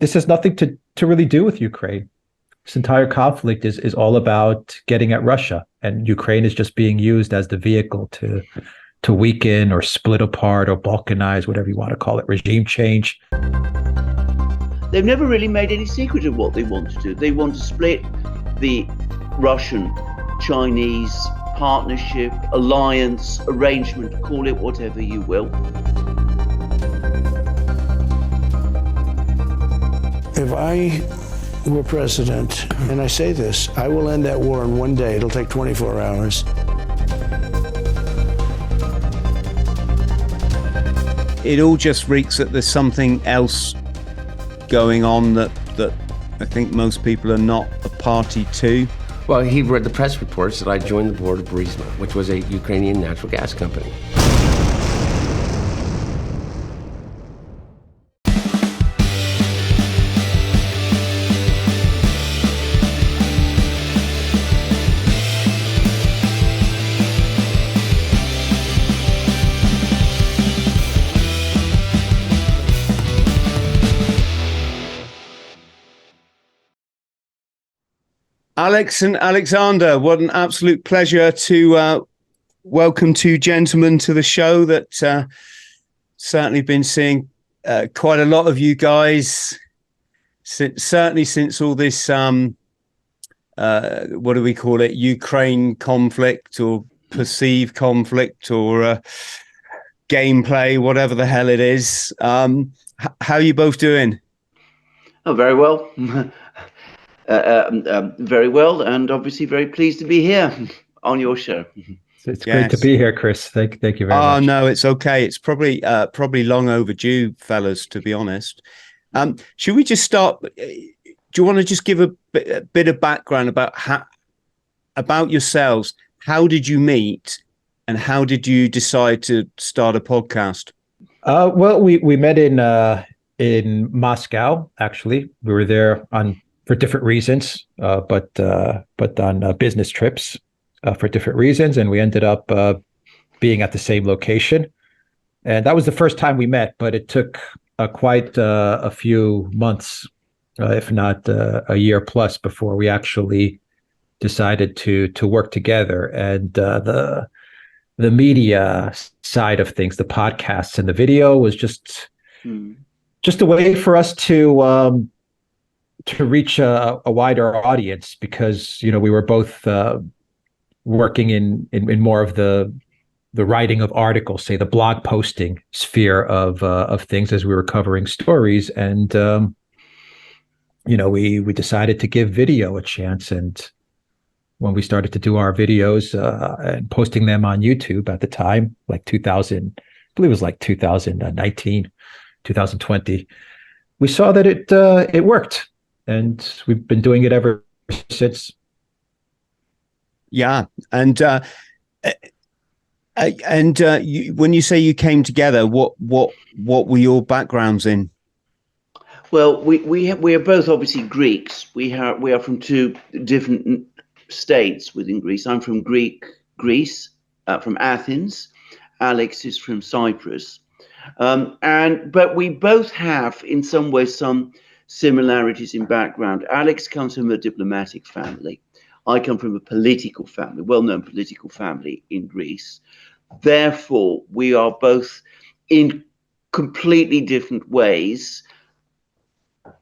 this has nothing to really do with Ukraine. This entire conflict is all about getting at Russia, and Ukraine is just being used as the vehicle to weaken or split apart or balkanize, whatever you want to call it, regime change. They've never really made any secret of what they want to do. They want to split the Russian-Chinese partnership, alliance, arrangement, call it whatever you will. If I were president, and I say this, I will end that war in one day. It'll take 24 hours. It all just reeks that there's something else going on that I think most people are not a party to. Well, he read the press reports that I joined the board of Burisma, which was a Ukrainian natural gas company. Alex and Alexander, what an absolute pleasure to welcome two gentlemen to the show that certainly been seeing quite a lot of you guys, certainly since all this, what do we call it, Ukraine conflict or perceived conflict or gameplay, whatever the hell it is. How are you both doing? Oh, very well. Very well, and obviously very pleased to be here on your show. It's great to be here, Chris. Thank you very much. Oh no, it's okay. It's probably long overdue, fellas. To be honest, should we just start? Do you want to just give a bit of background about yourselves? How did you meet, and how did you decide to start a podcast? Well, we met in Moscow. Actually, we were there for different reasons, but on business trips for different reasons. And we ended up being at the same location. And that was the first time we met, but it took quite a few months, if not a year plus, before we actually decided to work together. And the media side of things, the podcasts and the video was just a way for us to reach a wider audience, because we were both working in more of the writing of articles, say the blog posting sphere of things as we were covering stories, and we decided to give video a chance. And when we started to do our videos and posting them on YouTube at the time, like 2000, I believe it was like 2019, 2020, we saw that it worked. And we've been doing it ever since. Yeah, and when you say you came together, what were your backgrounds in? Well, we are both obviously Greeks. We are from two different states within Greece. I'm from Greece, from Athens. Alex is from Cyprus, but we both have, in some ways, some similarities in background. Alex comes from a diplomatic family. I come from a political family, well-known political family in Greece. Therefore, we are both in completely different ways,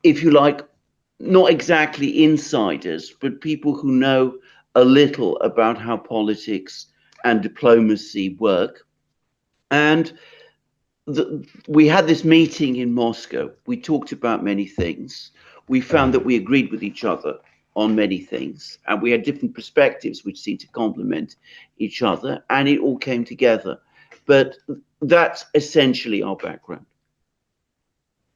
if you like, not exactly insiders, but people who know a little about how politics and diplomacy work. And we had this meeting in Moscow. We talked about many things. We found that we agreed with each other on many things, and we had different perspectives which seemed to complement each other, and it all came together. But that's essentially our background.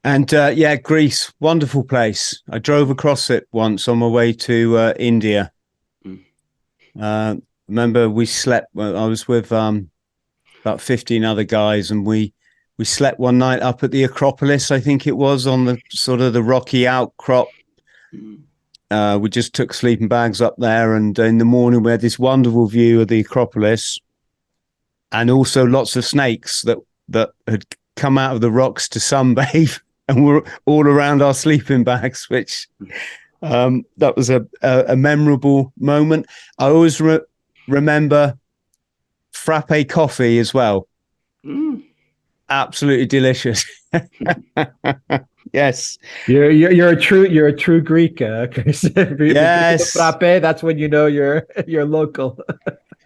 And Greece, wonderful place. I drove across it once on my way to India. Remember, we slept. I was with about 15 other guys, and we slept one night up at the Acropolis, I think it was, on the sort of the rocky outcrop. We just took sleeping bags up there, and in the morning we had this wonderful view of the Acropolis, and also lots of snakes that had come out of the rocks to sunbathe. and we're all around our sleeping bags, which that was a memorable moment. I always remember frappe coffee as well. Absolutely delicious. Yes, you're a true Greek, Chris. Yes. Frappe, that's when you know you're local.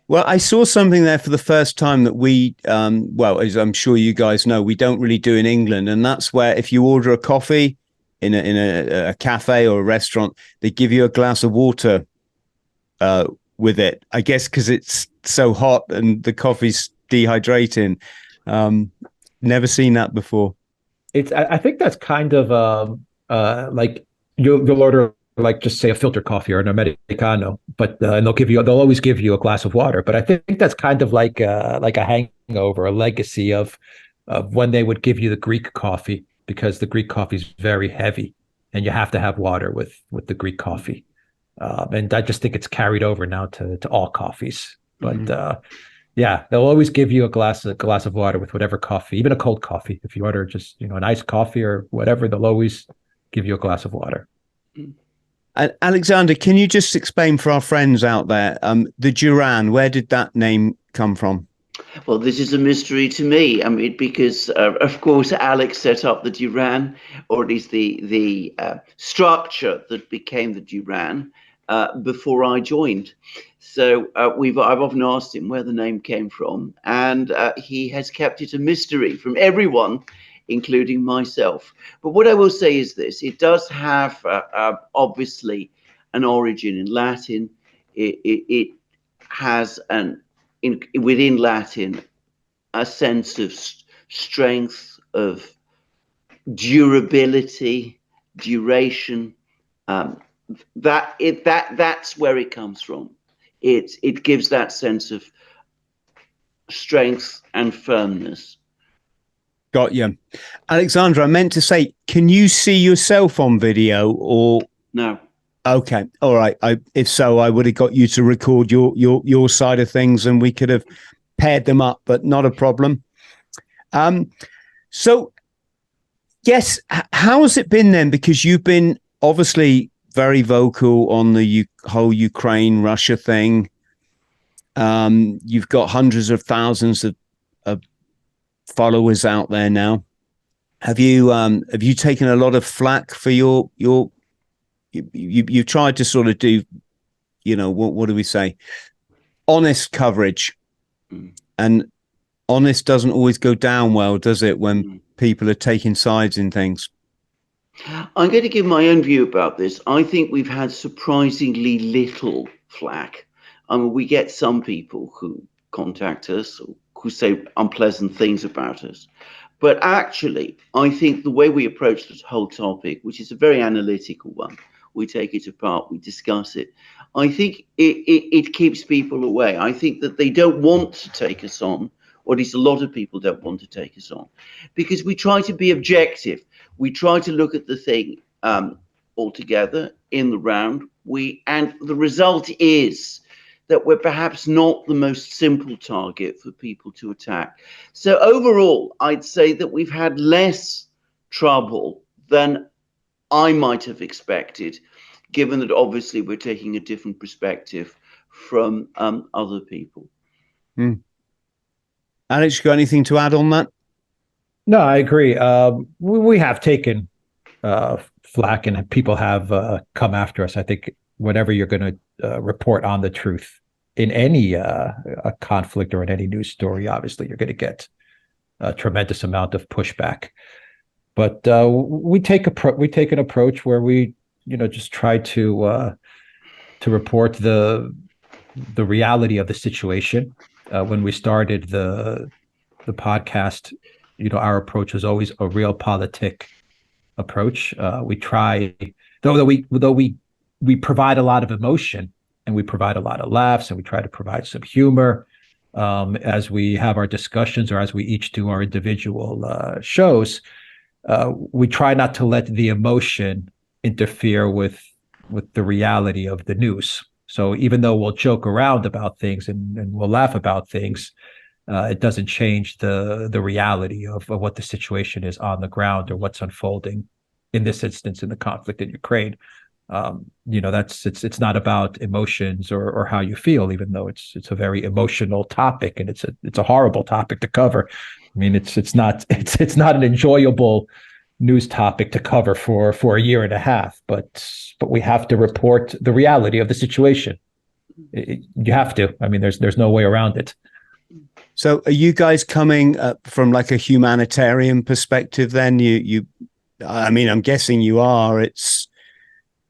Well, I saw something there for the first time that we, well, as I'm sure you guys know, we don't really do in England, and that's where if you order a coffee in a cafe or a restaurant, they give you a glass of water with it. I guess because it's so hot and the coffee's dehydrating. Never seen that before. I think that's kind of like you'll order, like, just say a filter coffee or an Americano, but and they'll always give you a glass of water. But I think that's kind of like a hangover, a legacy of when they would give you the Greek coffee, because the Greek coffee is very heavy and you have to have water with the Greek coffee. And I just think it's carried over now to all coffees. But yeah, they'll always give you a glass of water with whatever coffee, even a cold coffee. If you order just an iced coffee or whatever, they'll always give you a glass of water. Alexander, can you just explain for our friends out there, the Duran, where did that name come from? Well, this is a mystery to me. I mean, because of course Alex set up the Duran, or at least the structure that became the Duran before I joined. So I've often asked him where the name came from, and he has kept it a mystery from everyone, including myself. But what I will say is this: it does have obviously an origin in Latin. It has within Latin a sense of strength, of durability, duration. That's where it comes from. It gives that sense of strength and firmness. Got you. Alexandra, I meant to say, can you see yourself on video or No? Okay. All right. If so, I would have got you to record your side of things and we could have paired them up, but not a problem. So yes, how has it been then? Because you've been obviously very vocal on the whole Ukraine-Russia thing. You've got hundreds of thousands of followers out there now. Have you taken a lot of flack for you've tried to sort of do, what do we say? Honest coverage. And honest doesn't always go down well, does it, when people are taking sides in things? I'm going to give my own view about this. I think we've had surprisingly little flack. We get some people who contact us or who say unpleasant things about us. But actually, I think the way we approach this whole topic, which is a very analytical one, we take it apart, we discuss it. I think it keeps people away. I think that they don't want to take us on, or at least a lot of people don't want to take us on, because we try to be objective. We try to look at the thing altogether in the round. And the result is that we're perhaps not the most simple target for people to attack. So overall, I'd say that we've had less trouble than I might have expected, given that obviously we're taking a different perspective from other people. Alex, you got anything to add on that? No, I agree. We have taken flack, and people have come after us. I think whenever you're going to report on the truth in any a conflict or in any news story, obviously you're going to get a tremendous amount of pushback. But we take an approach where we, just try to report the reality of the situation. When we started the podcast, our approach was always a realpolitik approach. We try, though we provide a lot of emotion and we provide a lot of laughs and we try to provide some humor as we have our discussions or as we each do our individual shows. We try not to let the emotion interfere with the reality of the news. So even though we'll joke around about things and we'll laugh about things, it doesn't change the reality of what the situation is on the ground or what's unfolding in this instance in the conflict in Ukraine. It's not about emotions or how you feel, even though it's a very emotional topic, and it's a horrible topic to cover. I mean, it's not an enjoyable news topic to cover for a year and a half, but we have to report the reality of the situation. You have to. I mean, there's no way around it. So, are you guys coming from like a humanitarian perspective? Then I mean, I'm guessing you are. It's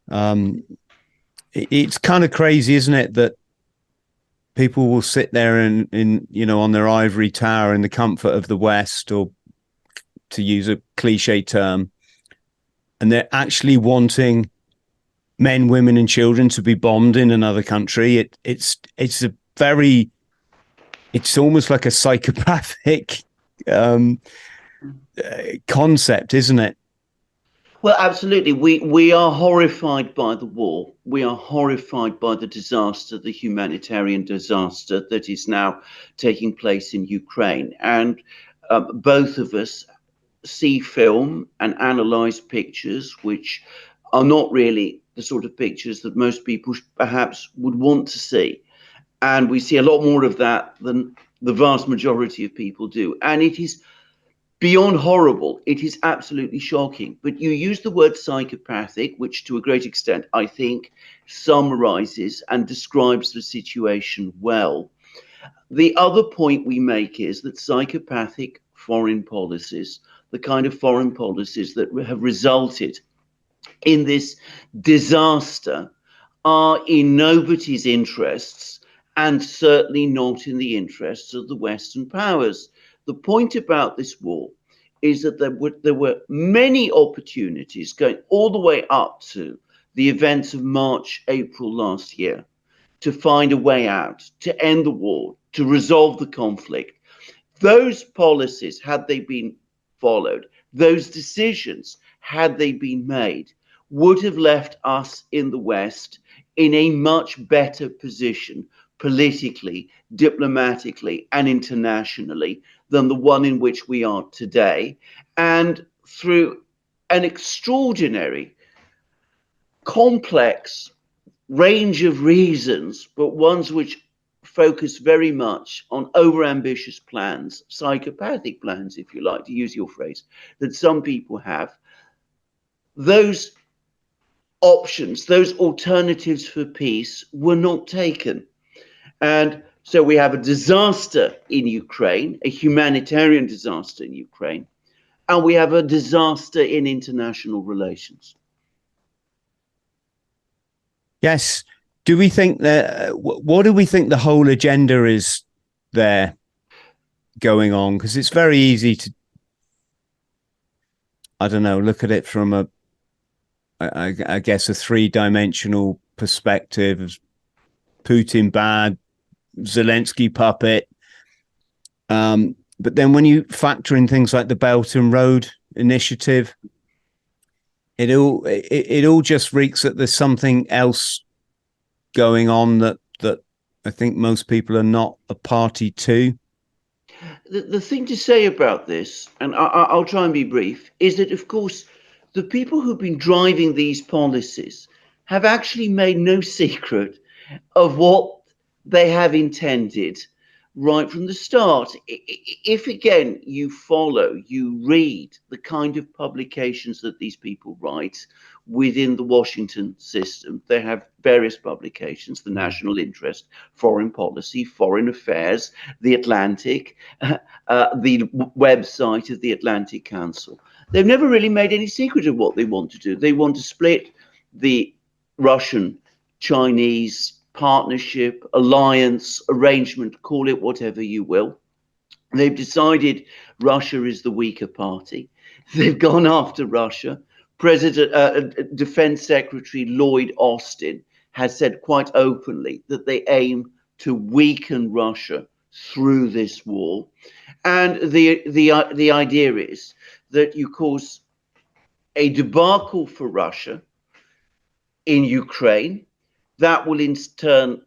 kind of crazy, isn't it, that people will sit there and on their ivory tower in the comfort of the West, or to use a cliche term, and they're actually wanting men, women, and children to be bombed in another country. It's almost like a psychopathic concept, isn't it? Well, absolutely. We are horrified by the war. We are horrified by the disaster, the humanitarian disaster that is now taking place in Ukraine. And both of us see film and analyze pictures which are not really the sort of pictures that most people perhaps would want to see. And we see a lot more of that than the vast majority of people do. And it is beyond horrible. It is absolutely shocking. But you use the word psychopathic, which to a great extent, I think, summarizes and describes the situation well. The other point we make is that psychopathic foreign policies, the kind of foreign policies that have resulted in this disaster, are in nobody's interests, and certainly not in the interests of the Western powers. The point about this war is that there were many opportunities going all the way up to the events of March, April last year to find a way out, to end the war, to resolve the conflict. Those policies, had they been followed, those decisions, had they been made, would have left us in the West in a much better position politically, diplomatically, and internationally than the one in which we are today. And through an extraordinary, complex range of reasons, but ones which focus very much on overambitious plans, psychopathic plans, if you like to use your phrase, that some people have, those options, those alternatives for peace were not taken. And so we have a disaster in Ukraine, a humanitarian disaster in Ukraine, and we have a disaster in international relations. Yes. Do we think that, what do we think the whole agenda is there going on? Because it's very easy to, I don't know, look at it from I guess a three-dimensional perspective. Putin bad, Zelensky puppet. But then when you factor in things like the Belt and Road Initiative, it all just reeks that there's something else going on that I think most people are not a party to. The thing to say about this, and I'll try and be brief, is that, of course, the people who've been driving these policies have actually made no secret of what they have intended right from the start. If, again, you read the kind of publications that these people write within the Washington system, they have various publications: the National Interest, Foreign Policy, Foreign Affairs, The Atlantic, the website of the Atlantic Council. They've never really made any secret of what they want to do. They want to split the Russian-Chinese partnership, alliance, arrangement, call it whatever you will. They've decided Russia is the weaker party. They've gone after Russia. Defense Secretary Lloyd Austin has said quite openly that they aim to weaken Russia through this war. And the idea is that you cause a debacle for Russia in Ukraine. That will in turn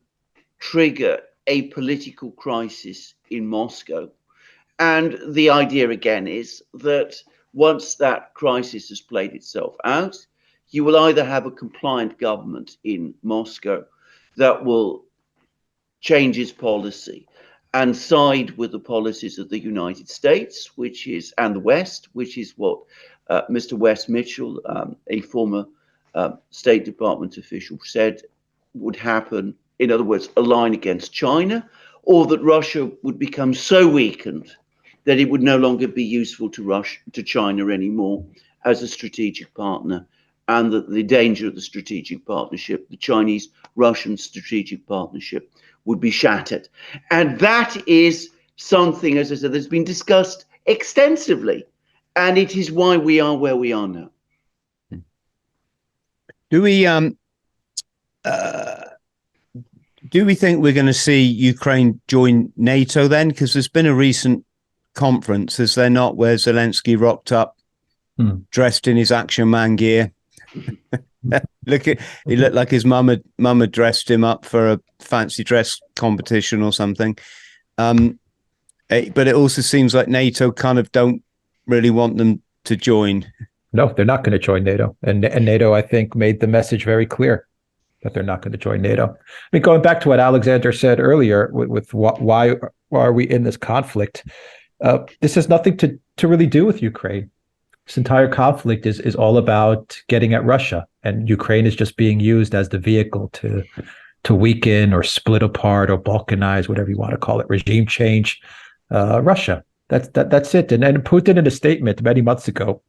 trigger a political crisis in Moscow. And the idea again is that once that crisis has played itself out, you will either have a compliant government in Moscow that will change its policy and side with the policies of the United States, and the West, which is what Mr. Wes Mitchell, a former State Department official, said would happen. In other words, align against China, or that Russia would become so weakened that it would no longer be useful to China anymore as a strategic partner, and that the danger of the strategic partnership, the Chinese-Russian strategic partnership, would be shattered. And that is something, as I said, that's been discussed extensively, and it is why we are where we are now. Do we think we're going to see Ukraine join NATO then? Because there's been a recent conference, is there not, where Zelensky rocked up dressed in his Action Man gear. He looked like his mum had dressed him up for a fancy dress competition or something. But it also seems like NATO kind of don't really want them to join. No, they're not going to join NATO. And NATO, I think, made the message very clear that they're not going to join NATO. I mean, going back to what Alexander said earlier with why are we in this conflict? This has nothing to really do with Ukraine. This entire conflict is all about getting at Russia, and Ukraine is just being used as the vehicle to weaken or split apart or balkanize, whatever you want to call it, regime change, Russia. That's it. And Putin, in a statement many months ago,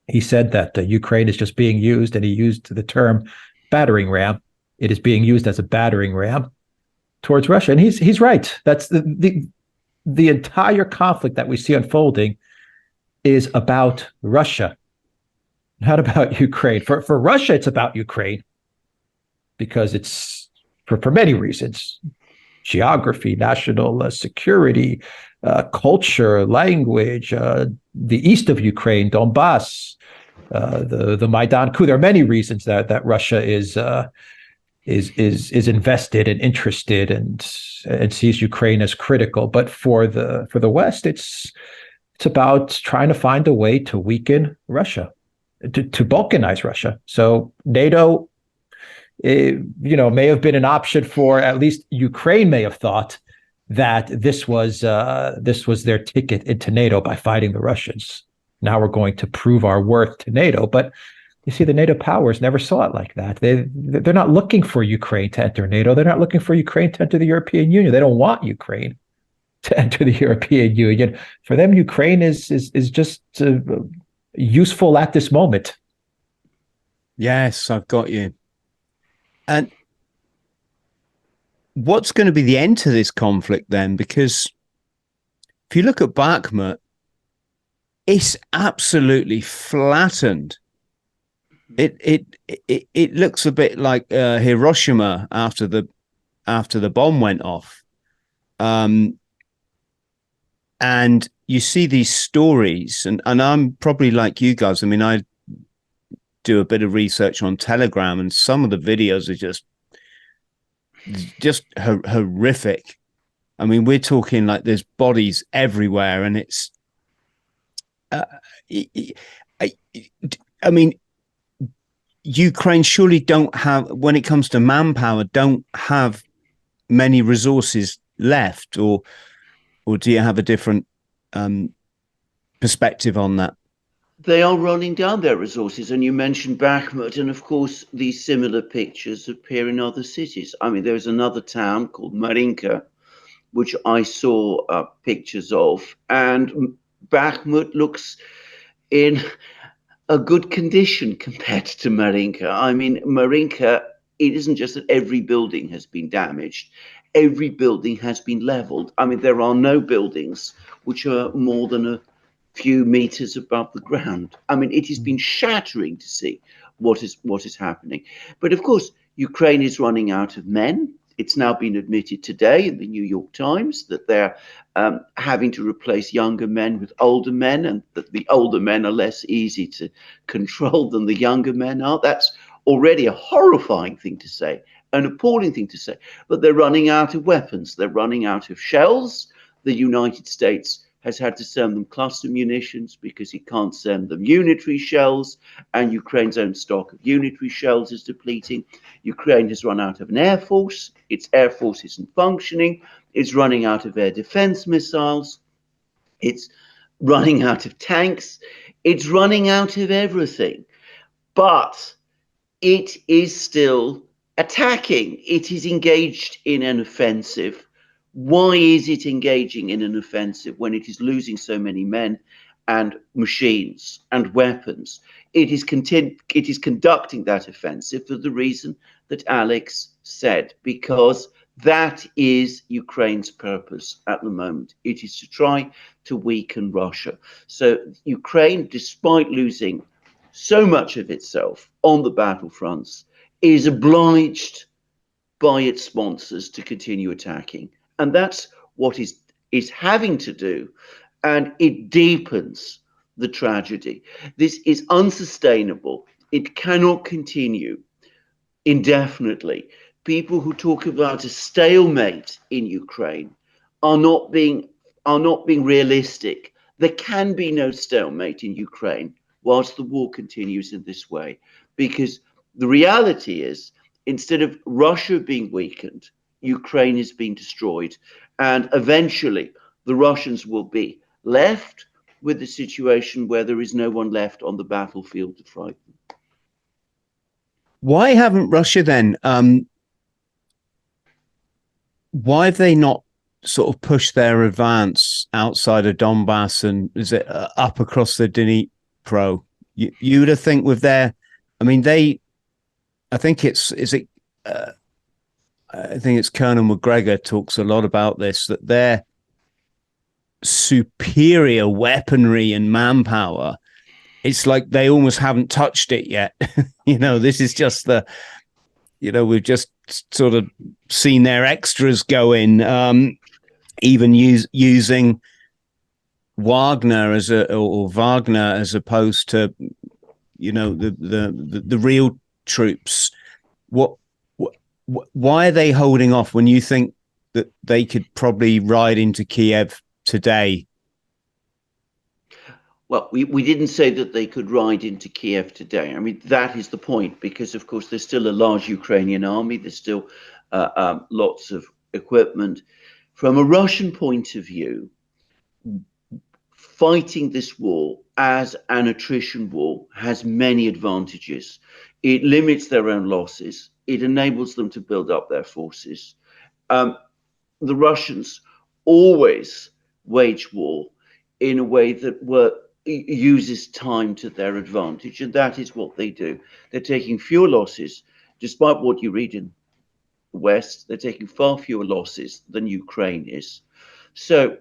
he said that Ukraine is just being used, and he used the term battering ram. It is being used as a battering ram towards Russia, and he's right. That's the entire conflict that we see unfolding is about Russia, not about Ukraine. For Russia, it's about Ukraine because it's for many reasons: geography, national security, culture, language, the east of Ukraine, Donbass, the Maidan coup. There are many reasons that Russia is invested and interested and sees Ukraine as critical. But for the West, it's about trying to find a way to weaken Russia, to balkanize Russia. So NATO, may have been an option for at least Ukraine. May have thought that this was their ticket into NATO by fighting the Russians. Now we're going to prove our worth to NATO. But you see, the NATO powers never saw it like that. They're not looking for Ukraine to enter NATO. They're not looking for Ukraine to enter the European Union. They don't want Ukraine to enter the European Union. For them, Ukraine is just useful at this moment. Yes, I've got you. And what's going to be the end to this conflict then? Because if you look at Bakhmut, it's absolutely flattened. It looks a bit like Hiroshima after the bomb went off. And you see these stories, and I'm probably like you guys. I mean, I do a bit of research on Telegram, and some of the videos are just horrific. I mean, we're talking like there's bodies everywhere, and it's. I mean, Ukraine surely don't have, when it comes to manpower, don't have many resources left, or do you have a different perspective on that? They are running down their resources, and you mentioned Bakhmut, and of course these similar pictures appear in other cities. I mean, there's another town called Marinka, which I saw pictures of, and Bakhmut looks in a good condition compared to Marinka. I mean, Marinka, it isn't just that every building has been damaged. Every building has been leveled. I mean, there are no buildings which are more than a few meters above the ground. I mean, it has been shattering to see what is happening. But of course, Ukraine is running out of men. It's now been admitted today in the New York Times that they're having to replace younger men with older men, and that the older men are less easy to control than the younger men are. That's already a horrifying thing to say an appalling thing to say, but they're running out of weapons. They're running out of shells. The United States has had to send them cluster munitions because it can't send them unitary shells, and Ukraine's own stock of unitary shells is depleting. Ukraine has run out of an air force. Its air force isn't functioning. It's running out of air defense missiles. It's running out of tanks. It's running out of everything. But it is still attacking. It is engaged in an offensive. Why is it engaging in an offensive when it is losing so many men and machines and weapons? It is conducting that offensive for the reason that Alex said, because that is Ukraine's purpose at the moment. It is to try to weaken Russia. So Ukraine, despite losing so much of itself on the battlefronts, is obliged by its sponsors to continue attacking. And that's what is having to do, and it deepens the tragedy. This is unsustainable. It cannot continue indefinitely. People who talk about a stalemate in Ukraine are not being realistic. There can be no stalemate in Ukraine whilst the war continues in this way, because the reality is, instead of Russia being weakened, Ukraine is being destroyed, and eventually the Russians will be left with a situation where there is no one left on the battlefield to fight them. Why haven't Russia then? Why have they not sort of pushed their advance outside of Donbass and is it up across the Dnipro? You would have think with their, I mean, I think it's Colonel McGregor talks a lot about this, that their superior weaponry and manpower, it's like they almost haven't touched it yet. This is just we've just sort of seen their extras go in, even using Wagner or Wagner as opposed to, the real troops. Why are they holding off when you think that they could probably ride into Kiev today? Well, we didn't say that they could ride into Kiev today. I mean, that is the point, because, of course, there's still a large Ukrainian army. There's still lots of equipment. From a Russian point of view, fighting this war as an attrition war has many advantages. It limits their own losses. It enables them to build up their forces. The Russians always wage war in a way that uses time to their advantage, and that is what they do. They're taking fewer losses, despite what you read in the West. They're taking far fewer losses than Ukraine is. So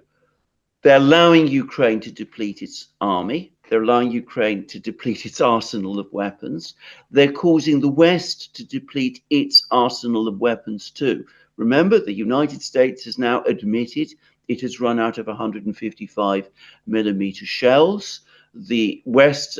they're allowing Ukraine to deplete its army. They're allowing Ukraine to deplete its arsenal of weapons. They're causing the West to deplete its arsenal of weapons too. Remember, the United States has now admitted it has run out of 155 millimeter shells. The West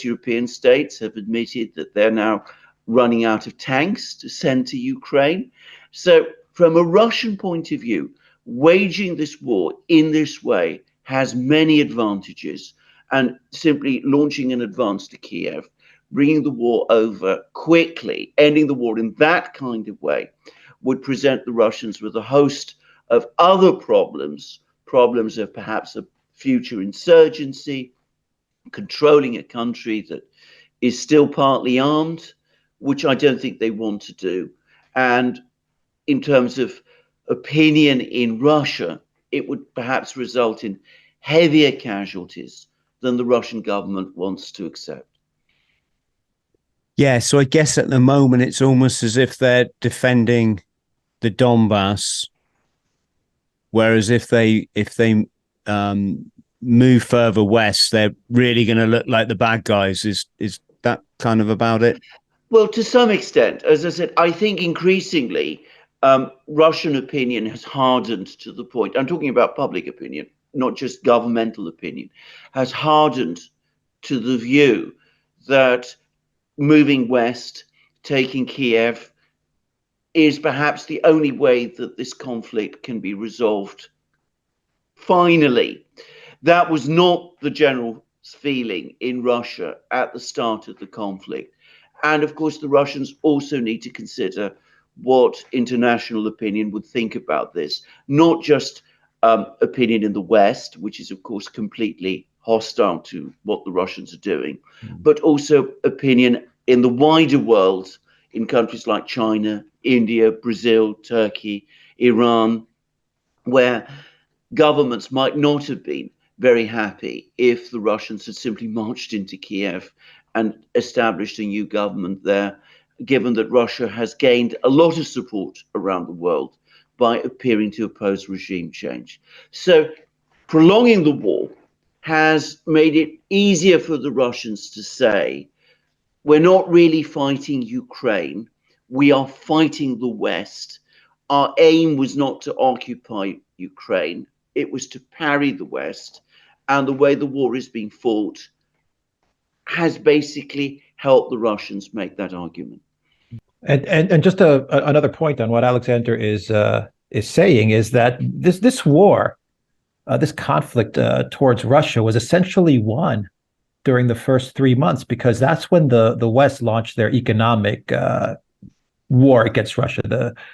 European states have admitted that they're now running out of tanks to send to Ukraine. So from a Russian point of view, waging this war in this way has many advantages, and simply launching an advance to Kiev, bringing the war over quickly, ending the war in that kind of way, would present the Russians with a host of other problems of perhaps a future insurgency, controlling a country that is still partly armed, which I don't think they want to do. And in terms of opinion in Russia, it would perhaps result in heavier casualties than the Russian government wants to accept. Yeah, so I guess at the moment it's almost as if they're defending the Donbass, whereas if they move further west, they're really going to look like the bad guys. Is that kind of about it? Well, to some extent, as I said, I think increasingly Russian opinion has hardened to the point. I'm talking about public opinion, not just governmental opinion, has hardened to the view that moving west, taking Kiev, is perhaps the only way that this conflict can be resolved finally. That was not the general feeling in Russia at the start of the conflict. And of course, the Russians also need to consider what international opinion would think about this, not just opinion in the West, which is, of course, completely hostile to what the Russians are doing, but also opinion in the wider world, in countries like China, India, Brazil, Turkey, Iran, where governments might not have been very happy if the Russians had simply marched into Kiev and established a new government there, given that Russia has gained a lot of support around the world by appearing to oppose regime change. So prolonging the war has made it easier for the Russians to say, we're not really fighting Ukraine, we are fighting the West. Our aim was not to occupy Ukraine, it was to parry the West. And the way the war is being fought has basically helped the Russians make that argument. And just another point on what Alexander is saying is that this war, this conflict towards Russia was essentially won during the first 3 months, because that's when the West launched their economic war against Russia,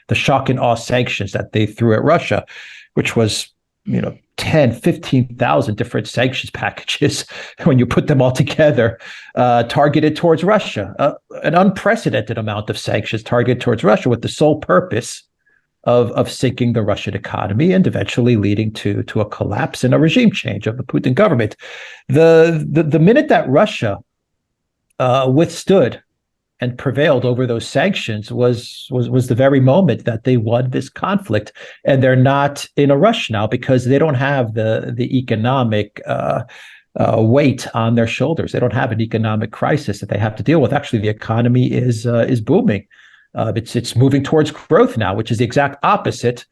the shock and awe sanctions that they threw at Russia, which was 10, 15,000 different sanctions packages when you put them all together, targeted towards Russia, an unprecedented amount of sanctions targeted towards Russia with the sole purpose of sinking the Russian economy and eventually leading to a collapse and a regime change of the Putin government. The minute that Russia withstood and prevailed over those sanctions was the very moment that they won this conflict. And they're not in a rush now because they don't have the economic weight on their shoulders. They don't have an economic crisis that they have to deal with. Actually, the economy is booming. It's moving towards growth now, which is the exact opposite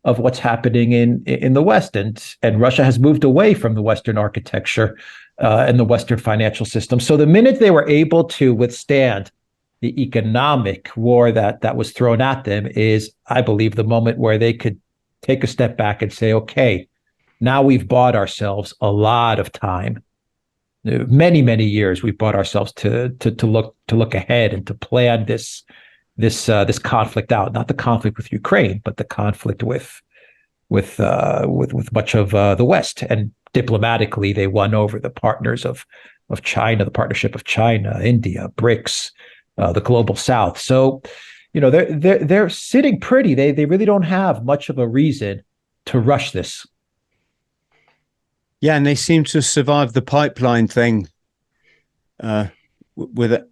of what's happening in the West. And Russia has moved away from the Western architecture and the Western financial system. So the minute they were able to withstand the economic war that was thrown at them is, I believe, the moment where they could take a step back and say, okay, now we've bought ourselves a lot of time. Many, many years we've bought ourselves to look ahead and to plan this conflict out. Not the conflict with Ukraine, but the conflict with much of the West. And diplomatically, they won over the partners of China, the partnership of China, India, BRICS, the global South. So, they're sitting pretty. They really don't have much of a reason to rush this. Yeah, and they seem to survive the pipeline thing. With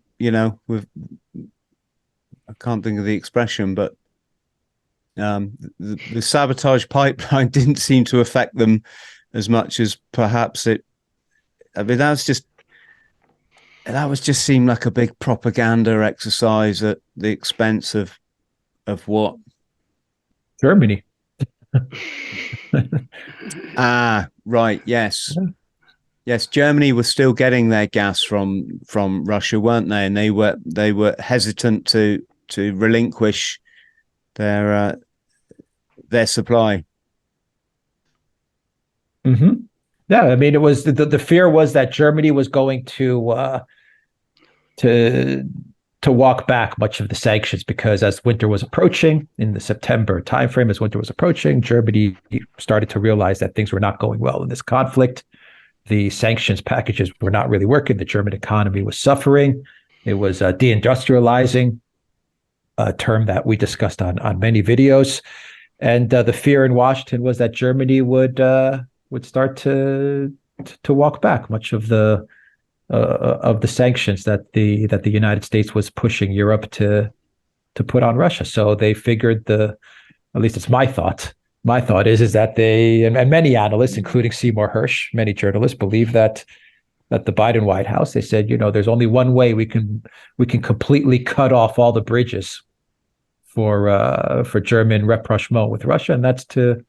I can't think of the expression, but the sabotage pipeline didn't seem to affect them as much as perhaps it. I mean, that was just seemed like a big propaganda exercise at the expense of what? Germany. Right. Yes. Yes. Germany was still getting their gas from Russia, weren't they? And they were hesitant to relinquish their supply. Mm-hmm. Yeah, I mean, it was the fear was that Germany was going to walk back much of the sanctions, because as winter was approaching in the September timeframe, as winter was approaching, Germany started to realize that things were not going well in this conflict. The sanctions packages were not really working. The German economy was suffering. It was deindustrializing, a term that we discussed on many videos. And the fear in Washington was that Germany would start to walk back much of the sanctions that the United States was pushing Europe to put on Russia. So they figured at least it's my thought. My thought is that they, and many analysts, including Seymour Hersh, many journalists, believe that the Biden White House, they said, there's only one way we can completely cut off all the bridges for German rapprochement with Russia, and that's to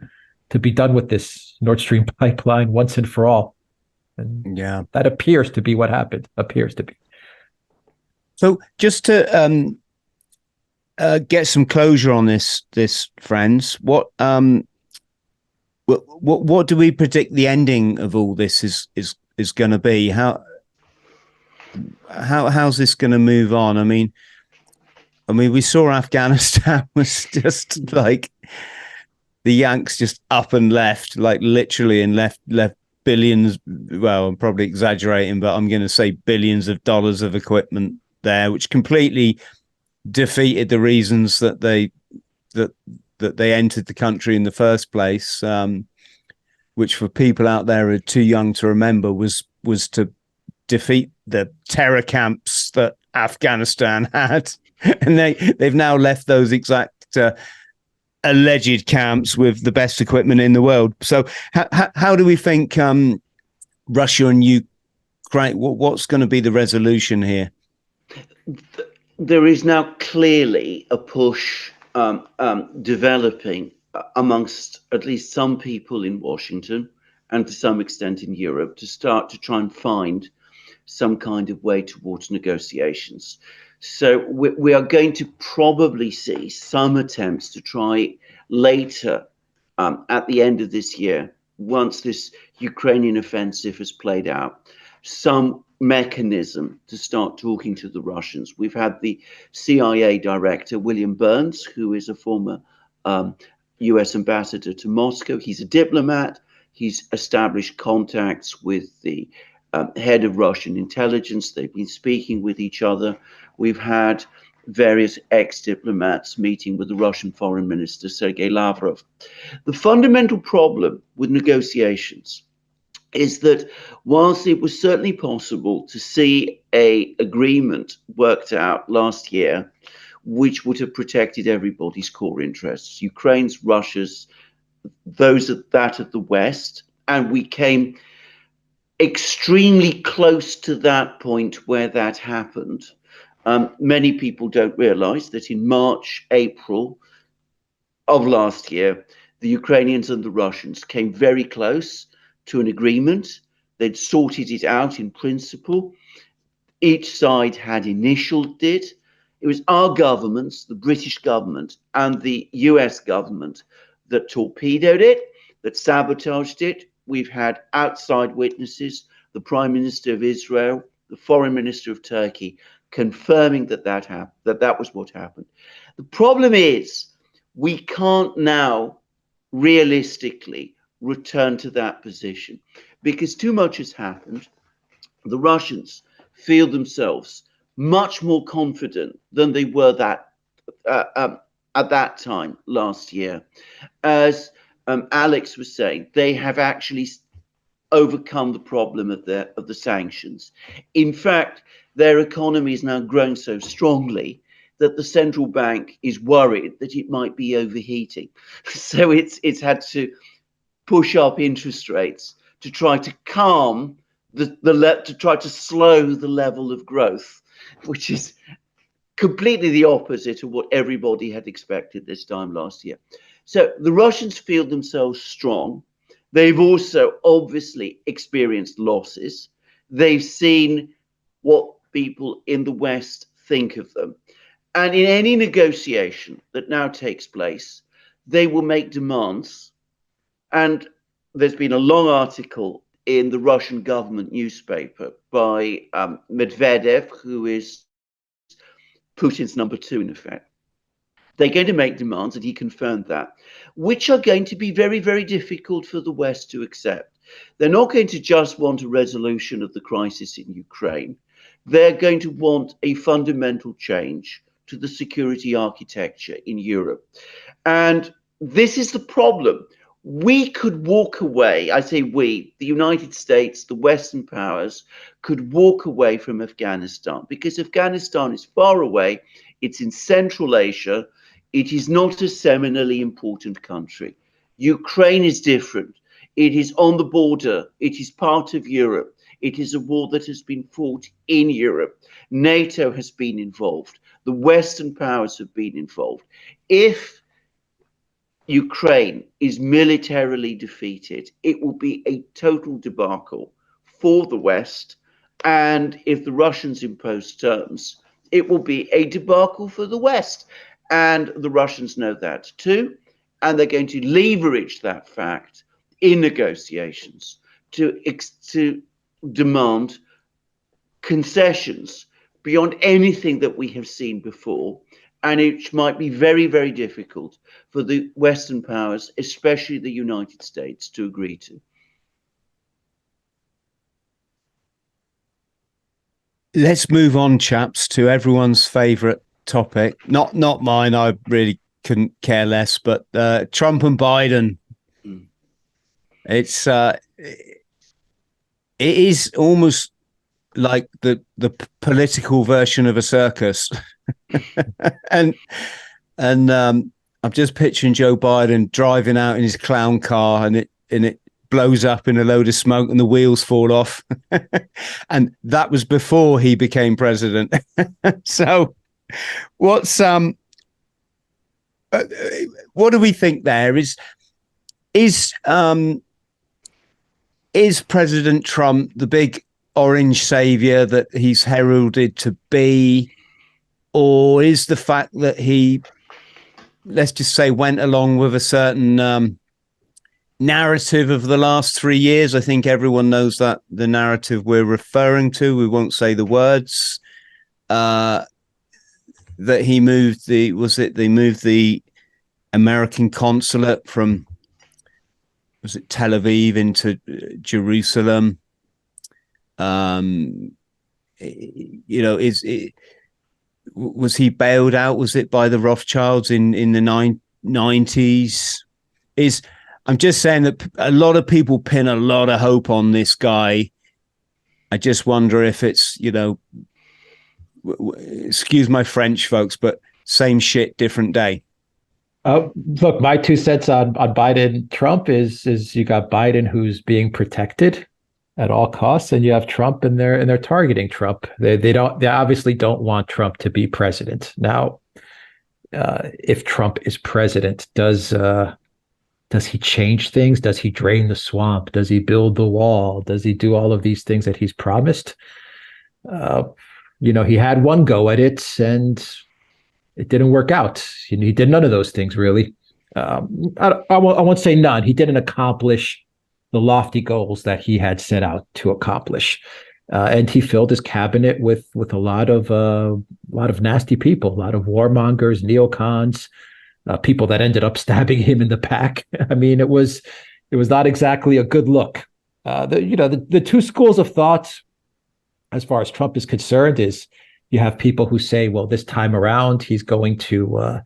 be done with this Nord Stream pipeline once and for all. And yeah, that appears to be what happened. Appears to be. So just to get some closure on this, friends. What do we predict the ending of all this is going to be? How's this going to move on? I mean, we saw Afghanistan was just like the Yanks just up and left, like literally, and left billions. Well, I'm probably exaggerating, but I'm going to say billions of dollars of equipment there, which completely defeated the reasons that they entered the country in the first place. Which for people out there who are too young to remember was to defeat the terror camps that Afghanistan had, and they've now left those exact alleged camps with the best equipment in the world. So how do we think Russia and Ukraine? What's going to be the resolution here? There is now clearly a push developing amongst at least some people in Washington and to some extent in Europe to start to try and find some kind of way towards negotiations. So we are going to probably see some attempts to try later at the end of this year, once this Ukrainian offensive has played out, some mechanism to start talking to the Russians. We've had the CIA director, William Burns, who is a former US ambassador to Moscow. He's a diplomat. He's established contacts with the head of Russian intelligence. They've been speaking with each other. We've had various ex-diplomats meeting with the Russian foreign minister, Sergei Lavrov. The fundamental problem with negotiations is that whilst it was certainly possible to see an agreement worked out last year, which would have protected everybody's core interests, Ukraine's, Russia's, those of the West, and we came extremely close to that point where that happened. Many people don't realize that in March, April of last year, the Ukrainians and the Russians came very close to an agreement. They'd sorted it out in principle. Each side had initialed it. It was our governments, the British government and the US government, that torpedoed it, that sabotaged it. We've had outside witnesses, the Prime Minister of Israel, the Foreign Minister of Turkey, confirming that was what happened. The problem is we can't now realistically return to that position because too much has happened. The Russians feel themselves much more confident than they were at that time last year. As Alex was saying, they have actually overcome the problem of the sanctions. In fact, their economy is now growing so strongly that the central bank is worried that it might be overheating. So it's had to push up interest rates to try to calm to try to slow the level of growth, which is completely the opposite of what everybody had expected this time last year. So the Russians feel themselves strong. They've also obviously experienced losses. They've seen what people in the West think of them. And in any negotiation that now takes place, they will make demands. And there's been a long article in the Russian government newspaper by Medvedev, who is Putin's number two, in effect. They're going to make demands, and he confirmed that, which are going to be very, very difficult for the West to accept. They're not going to just want a resolution of the crisis in Ukraine. They're going to want a fundamental change to the security architecture in Europe. And this is the problem. We could walk away, I say we, the United States, the Western powers, could walk away from Afghanistan because Afghanistan is far away. It's in Central Asia. It is not a seminally important country. Ukraine is different. It is on the border. It is part of Europe. It is a war that has been fought in Europe. NATO has been involved. The Western powers have been involved. If Ukraine is militarily defeated, it will be a total debacle for the West. And if the Russians impose terms, it will be a debacle for the West. And the Russians know that too. And they're going to leverage that fact in negotiations to demand concessions beyond anything that we have seen before. And it might be very, very difficult for the Western powers, especially the United States, to agree to. Let's move on, chaps, to everyone's favorite topic. Not mine. I really couldn't care less. But Trump and Biden. It is almost like the political version of a circus. and I'm just picturing Joe Biden driving out in his clown car, and it blows up in a load of smoke and the wheels fall off. And that was before he became president. So what do we think there? Is President Trump the big orange savior that he's heralded to be, or is the fact that he, let's just say, went along with a certain narrative of the last 3 years? I think everyone knows that the narrative we're referring to. We won't say the words. That he moved they moved the American consulate from, was it Tel Aviv into Jerusalem? Was he bailed out? Was it by the Rothschilds in the 90s? I'm just saying that a lot of people pin a lot of hope on this guy. I just wonder if it's, excuse my French, folks, but same shit, different day. Look, my 2 cents on Biden Trump is you got Biden who's being protected at all costs, and you have Trump and they're targeting Trump. They obviously don't want Trump to be president. Now, if Trump is president, does he change things? Does he drain the swamp? Does he build the wall? Does he do all of these things that he's promised? He had one go at it and it didn't work out. He did none of those things, really. I won't say none. He didn't accomplish the lofty goals that he had set out to accomplish. And he filled his cabinet with a lot of nasty people, a lot of warmongers, neocons, people that ended up stabbing him in the back. I mean, it was not exactly a good look. The 2 schools of thought, as far as Trump is concerned, is you have people who say, well, this time around, he's going to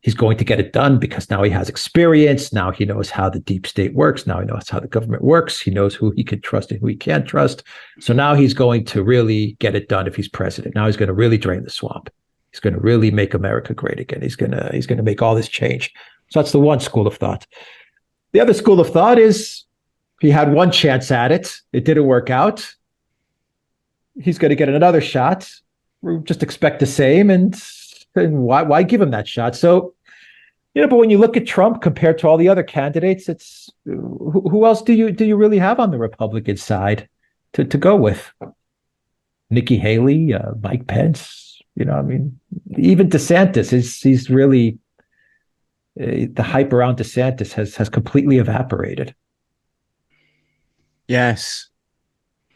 get it done because now he has experience. Now he knows how the deep state works. Now he knows how the government works. He knows who he can trust and who he can't trust. So now he's going to really get it done if he's president. Now he's going to really drain the swamp. He's going to really make America great again. He's going to make all this change. So that's the one school of thought. The other school of thought is he had one chance at it. It didn't work out. He's going to get another shot. We just expect the same, and why give him that shot? So, but when you look at Trump compared to all the other candidates, it's who else do you really have on the Republican side to go with? Nikki Haley, Mike Pence. Even DeSantis he's really the hype around DeSantis has completely evaporated. Yes.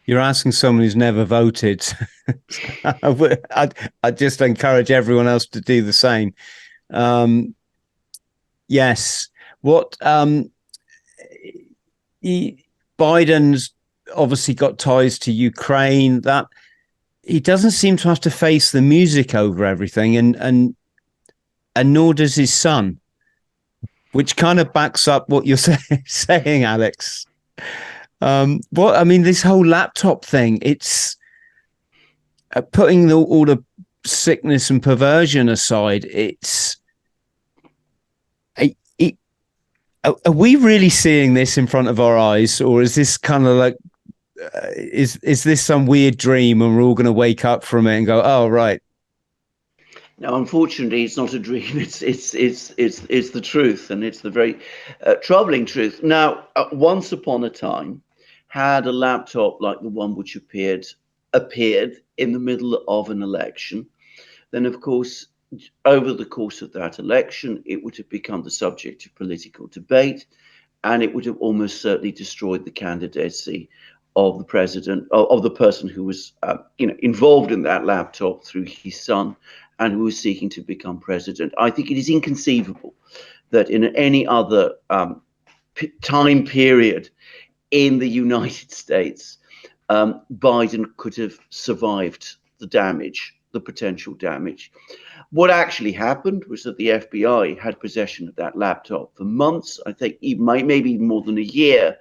You're asking someone who's never voted. I'd just encourage everyone else to do the same. Yes. Biden's obviously got ties to Ukraine. That he doesn't seem to have to face the music over everything, and nor does his son, which kind of backs up what you're saying, Alex. This whole laptop thing, it's putting all the sickness and perversion aside. Are we really seeing this in front of our eyes, or is this kind of like, is this some weird dream and we're all going to wake up from it and go, oh, right. No, unfortunately, it's not a dream. It's the truth, and it's the very troubling truth. Now, once upon a time, had a laptop like the one which appeared in the middle of an election, then of course over the course of that election, it would have become the subject of political debate, and it would have almost certainly destroyed the candidacy of the president, of the person who was involved in that laptop through his son and who was seeking to become president. I think it is inconceivable that in any other time period in the United States, Biden could have survived the damage, the potential damage. What actually happened was that the FBI had possession of that laptop for months, I think maybe even more than a year,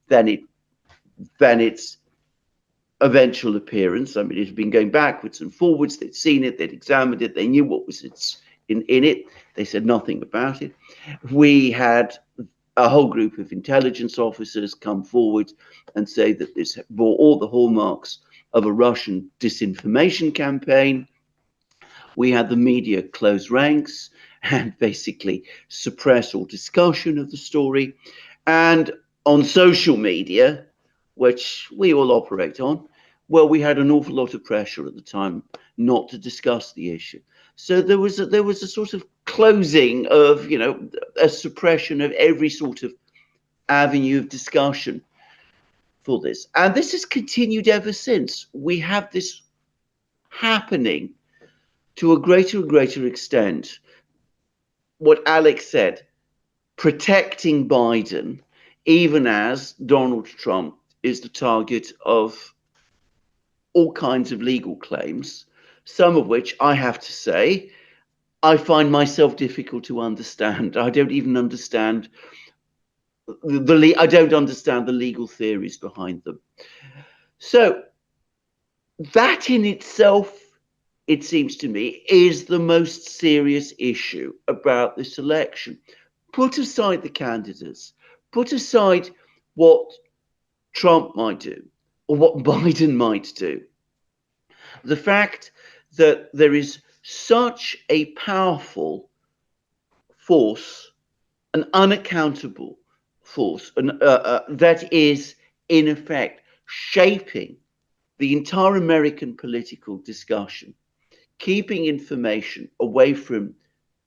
than its eventual appearance. I mean, it had been going backwards and forwards. They'd seen it, they'd examined it, they knew what was in it. They said nothing about it. We had a whole group of intelligence officers come forward and say that this bore all the hallmarks of a Russian disinformation campaign. We had the media close ranks and basically suppress all discussion of the story. And on social media, which we all operate on, well, we had an awful lot of pressure at the time not to discuss the issue. So there was a sort of closing of, a suppression of every sort of avenue of discussion for this. And this has continued ever since. We have this happening to a greater and greater extent. What Alex said, protecting Biden, even as Donald Trump is the target of all kinds of legal claims, some of which I have to say, I find myself difficult to understand. I don't even understand I don't understand the legal theories behind them. So that in itself, it seems to me, is the most serious issue about this election. Put aside the candidates, put aside what Trump might do or what Biden might do. The fact that there is such a powerful force, an unaccountable force, that is in effect shaping the entire American political discussion, keeping information away from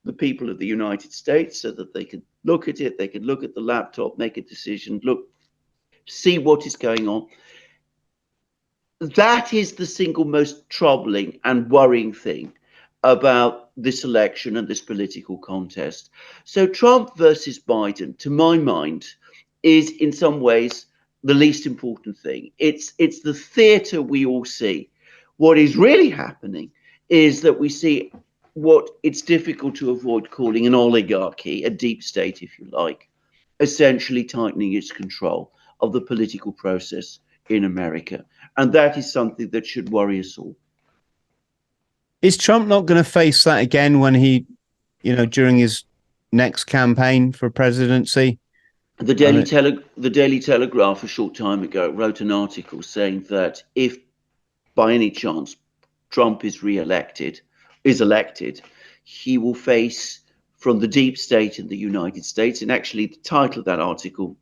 the people of the United States so that they can look at it, they can look at the laptop, make a decision, see what is going on. That is the single most troubling and worrying thing about this election and this political contest. So Trump versus Biden, to my mind, is in some ways the least important thing. It's the theater we all see. What is really happening is that we see what it's difficult to avoid calling an oligarchy, a deep state, if you like, essentially tightening its control of the political process in America. And that is something that should worry us all. Is Trump not going to face that again when he, during his next campaign for presidency? The Daily Telegraph a short time ago wrote an article saying that if by any chance Trump is elected, he will face from the deep state in the United States, and actually the title of that article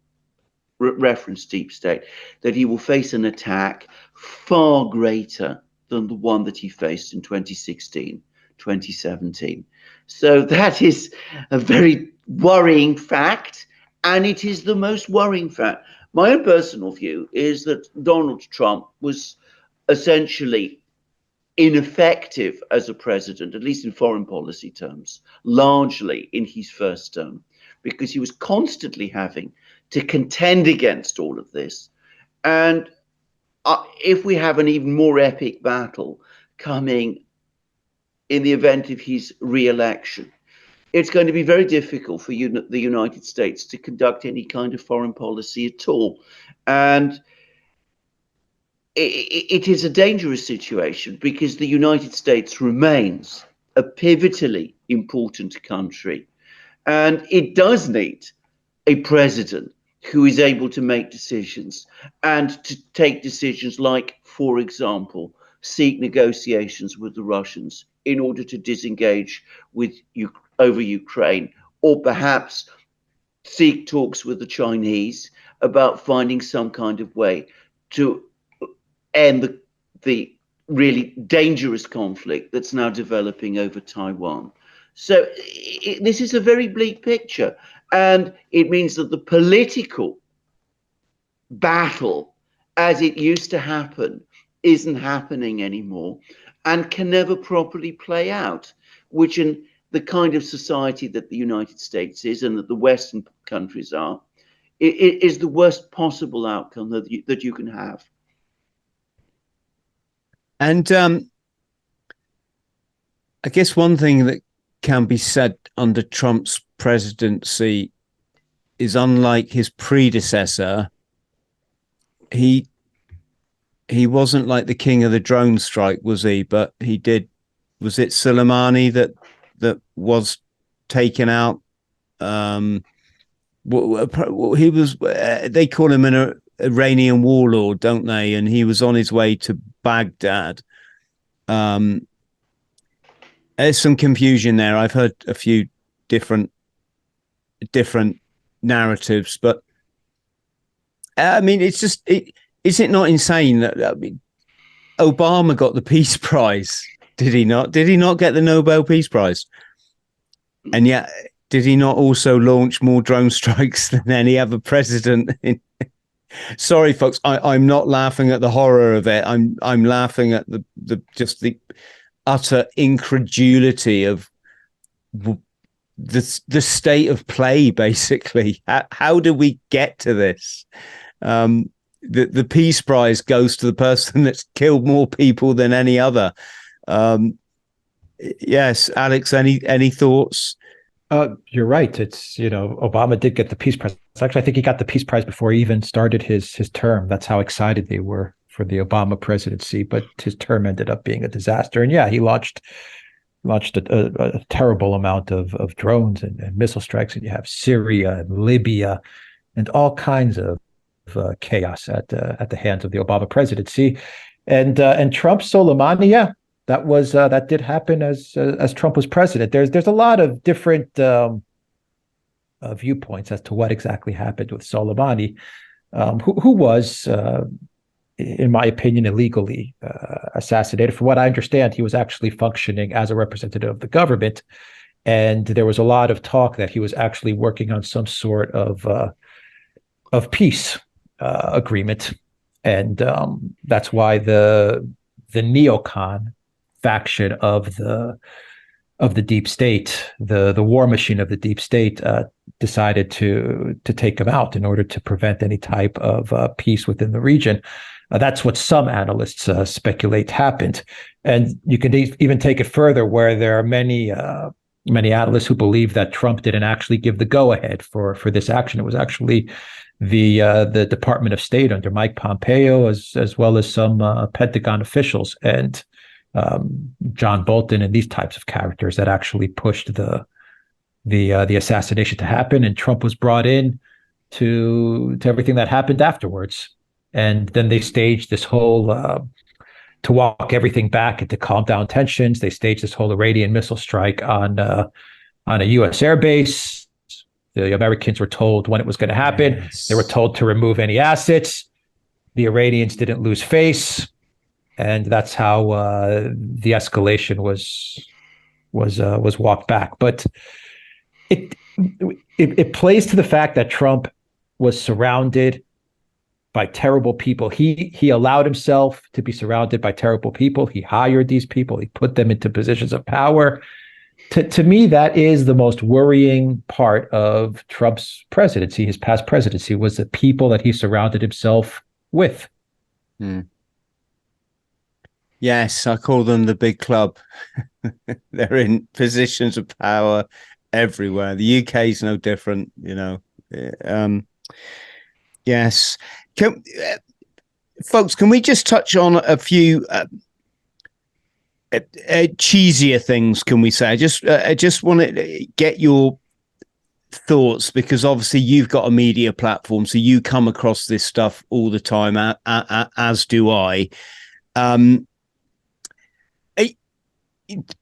referenced deep state, that he will face an attack far greater than the one that he faced in 2016, 2017. So that is a very worrying fact, and it is the most worrying fact. My own personal view is that Donald Trump was essentially ineffective as a president, at least in foreign policy terms, largely in his first term, because he was constantly having to contend against all of this. And if we have an even more epic battle coming in the event of his re-election, it's going to be very difficult for the United States to conduct any kind of foreign policy at all. And it is a dangerous situation because the United States remains a pivotally important country. And it does need a president who is able to make decisions and to take decisions like, for example, seek negotiations with the Russians in order to disengage over Ukraine, or perhaps seek talks with the Chinese about finding some kind of way to end the really dangerous conflict that's now developing over Taiwan. So this is a very bleak picture, and it means that the political battle, as it used to happen, isn't happening anymore and can never properly play out, which in the kind of society that the United States is and that the Western countries are, it is the worst possible outcome that you can have. And I guess one thing that can be said under Trump's presidency is, unlike his predecessor, he wasn't like the king of the drone strike, was he? But he did. Was it Soleimani that was taken out? He was. They call him an Iranian warlord, don't they? And he was on his way to Baghdad. There's some confusion there. I've heard a few different narratives, but I mean, it's just, is it not insane that, I mean, Obama got the Peace Prize, did he not? Did he not get the Nobel Peace Prize? And yet, did he not also launch more drone strikes than any other president? Sorry, folks, I'm not laughing at the horror of it. I'm laughing at the utter incredulity of the state of play, basically. How do we get to this? The Peace Prize goes to the person that's killed more people than any other. Yes, Alex, any thoughts? You're right. It's, Obama did get the Peace Prize. Actually, I think he got the Peace Prize before he even started his term. That's how excited they were for the Obama presidency. But his term ended up being a disaster. And yeah, he launched a terrible amount of drones and missile strikes. And you have Syria and Libya and all kinds of chaos at the hands of the Obama presidency. And Trump, Soleimani, yeah, that did happen as Trump was president. There's a lot of different viewpoints as to what exactly happened with Soleimani, who was, in my opinion, illegally assassinated. From what I understand, he was actually functioning as a representative of the government, and there was a lot of talk that he was actually working on some sort of peace agreement, and that's why the neocon faction of the deep state, the war machine of the deep state, decided to take him out in order to prevent any type of peace within the region. That's what some analysts speculate happened, and you can even take it further, where there are many analysts who believe that Trump didn't actually give the go-ahead for this action. It was actually the Department of State under Mike Pompeo, as well as some Pentagon officials and John Bolton and these types of characters that actually pushed the assassination to happen. And Trump was brought in to everything that happened afterwards. And then they staged this whole to walk everything back and to calm down tensions. They staged this whole Iranian missile strike on a U.S. air base. The Americans were told when it was going to happen. Yes. They were told to remove any assets. The Iranians didn't lose face, and that's how the escalation was walked back. But it plays to the fact that Trump was surrounded by terrible people. He allowed himself to be surrounded by terrible people. He hired these people. He put them into positions of power. To me, that is the most worrying part of Trump's presidency, his past presidency, was the people that he surrounded himself with. Yes, I call them the big club. They're in positions of power everywhere. The UK is no different, Yes. Folks, can we just touch on a few cheesier things, can we say? I just want to get your thoughts, because obviously you've got a media platform, so you come across this stuff all the time, as do I.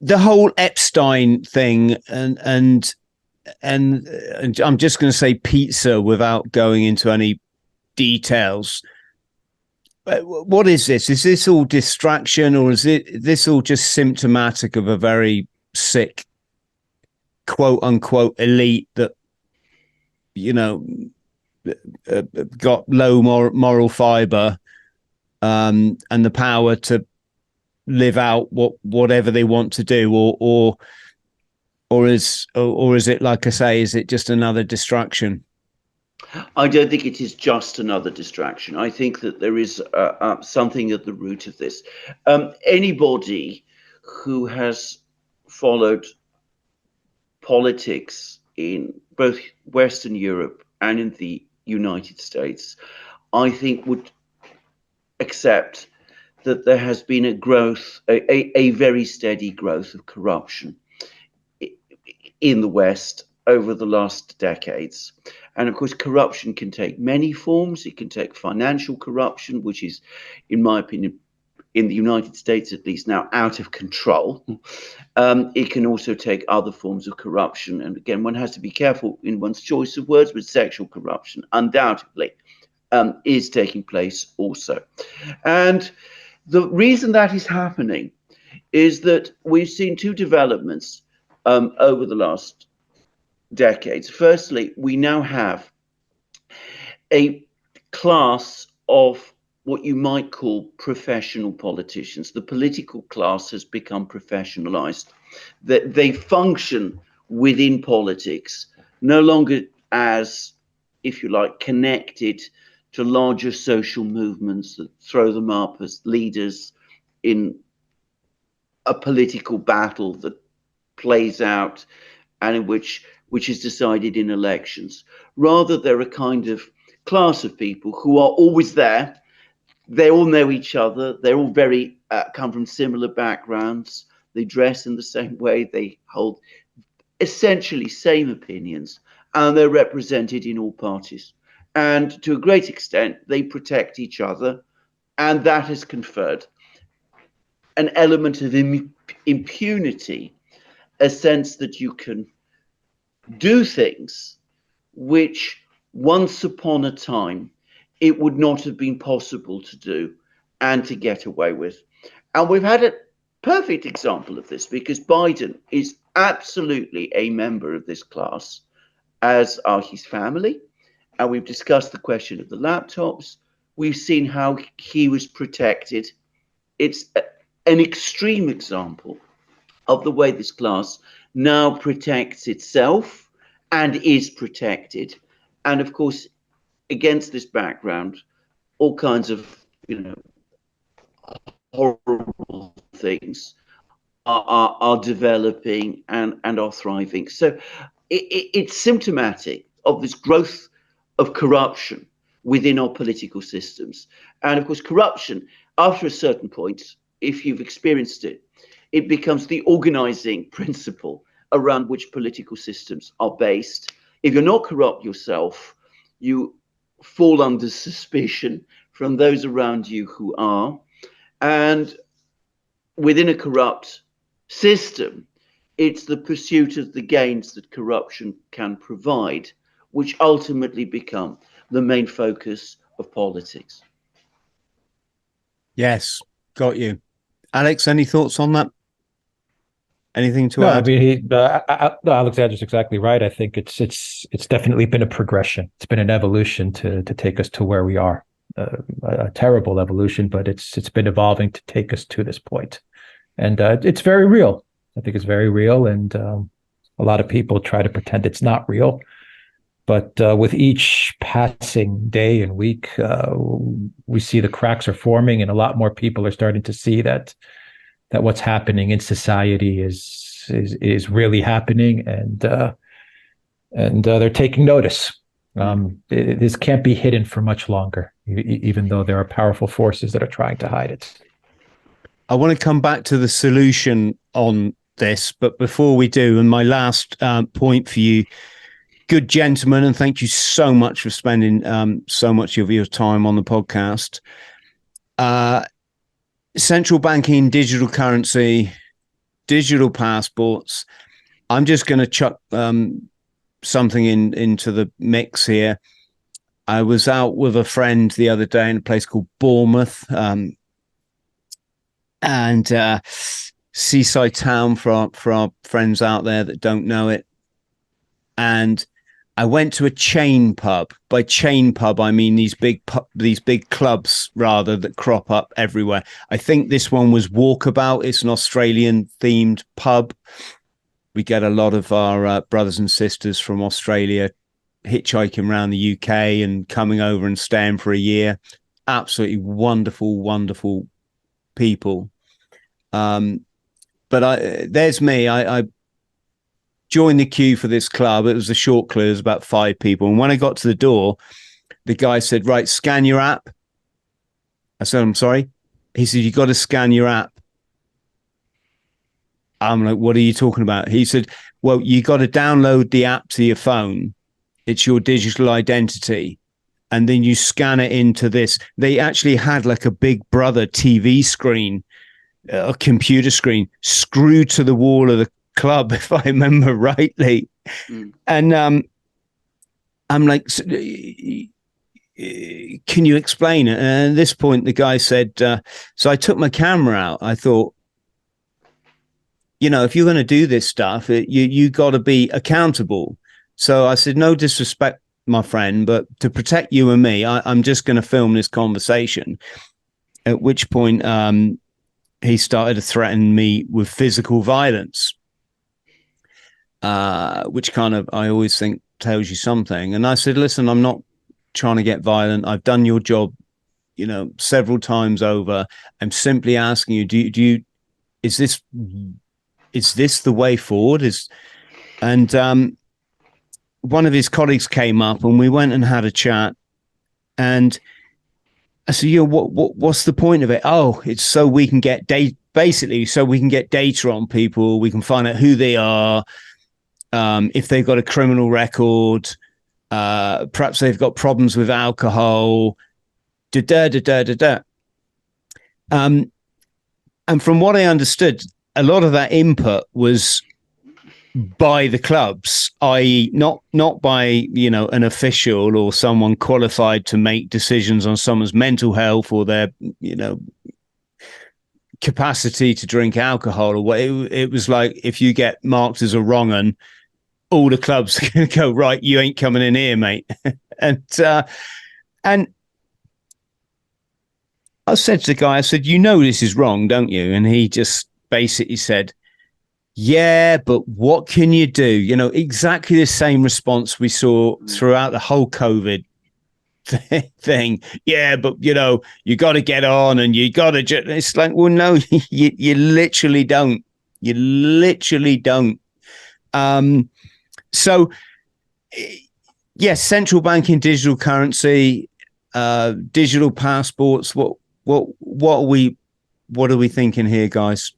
The whole Epstein thing, and I'm just going to say pizza without going into any details. What is this? Is this all distraction, or is this all just symptomatic of a very sick, quote unquote, elite that, got low moral fiber, and the power to live out whatever they want to do, or is it, like I say, is it just another distraction? I don't think it is just another distraction. I think that there is something at the root of this. Anybody who has followed politics in both Western Europe and in the United States, I think would accept that there has been a growth, a very steady growth of corruption in the West over the last decades. And of course, corruption can take many forms. It can take financial corruption, which is, in my opinion, in the United States at least now, out of control. It can also take other forms of corruption. And again, one has to be careful in one's choice of words, but sexual corruption undoubtedly is taking place also. And the reason that is happening is that we've seen two developments over the last decades. Firstly, we now have a class of what you might call professional politicians. The political class has become professionalized. That they function within politics, no longer as, if you like, connected to larger social movements that throw them up as leaders in a political battle that plays out and in which is decided in elections. Rather, they're a kind of class of people who are always there. They all know each other. They're all very come from similar backgrounds. They dress in the same way. They hold essentially same opinions, and they're represented in all parties. And to a great extent, they protect each other, and that has conferred an element of impunity, a sense that you can do things which once upon a time it would not have been possible to do and to get away with. And we've had a perfect example of this because Biden is absolutely a member of this class, as are his family. And we've discussed the question of the laptops. We've seen how he was protected. It's an extreme example of the way this class now protects itself and is protected. And of course, against this background, all kinds of, horrible things are developing and are thriving. So it's symptomatic of this growth of corruption within our political systems. And of course, corruption, after a certain point, if you've experienced it, it becomes the organizing principle around which political systems are based. If you're not corrupt yourself, you fall under suspicion from those around you who are. And within a corrupt system, it's the pursuit of the gains that corruption can provide, which ultimately become the main focus of politics. Yes, got you. Alex, any thoughts on that? Anything to add? I mean, Alexander's exactly right. I think it's definitely been a progression. It's been an evolution to take us to where we are. A terrible evolution, but it's been evolving to take us to this point. And it's very real. I think it's very real. And a lot of people try to pretend it's not real. But with each passing day and week, we see the cracks are forming, and a lot more people are starting to see that what's happening in society is really happening, and they're taking notice. This can't be hidden for much longer, even though there are powerful forces that are trying to hide it. I want to come back to the solution on this, but before we do, and my last point for you, good gentlemen, and thank you so much for spending so much of your time on the podcast. Central banking, digital currency, digital passports. I'm just going to chuck something into the mix here. I was out with a friend the other day in a place called Bournemouth, and seaside town for our friends out there that don't know it. And I went to a chain pub. By chain pub, I mean these big clubs rather that crop up everywhere. I think this one was Walkabout. It's an Australian themed pub. We get a lot of our brothers and sisters from Australia hitchhiking around the UK and coming over and staying for a year. Absolutely wonderful, wonderful people. But there's me. I joined the queue for this club. It was a short queue. It was about 5 people. And when I got to the door, the guy said, right, scan your app. I said, I'm sorry. He said, you got to scan your app. I'm like, what are you talking about? He said, well, you got to download the app to your phone. It's your digital identity. And then you scan it into this. They actually had like a Big Brother TV screen, a computer screen screwed to the wall of the club, if I remember rightly. And I'm like, can you explain it? And at this point, the guy said, so I took my camera out. I thought, if you're going to do this stuff, you got to be accountable. So I said, no disrespect, my friend, but to protect you and me, I'm just going to film this conversation. At which point, he started to threaten me with physical violence, which kind of, I always think, tells you something. And I said, listen, I'm not trying to get violent. I've done your job, several times over. I'm simply asking you, is this the way forward? And one of his colleagues came up and we went and had a chat. And I said, what's the point of it? Oh, it's so we can get so we can get data on people. We can find out who they are, if they've got a criminal record, perhaps they've got problems with alcohol, And from what I understood, a lot of that input was by the clubs, i.e. not by, an official or someone qualified to make decisions on someone's mental health or their, capacity to drink alcohol or what. It was like, if you get marked as a wrong un, all the clubs are going to go, right, you ain't coming in here, mate. and I said to the guy, I said, this is wrong, don't you? And he just basically said, yeah, but what can you do? Exactly the same response we saw throughout the whole COVID thing. Yeah, but, you got to get on and you got to it's like, well, no, you literally don't. You literally don't. So, yes, central banking, digital currency, digital passports. What are we thinking here, guys?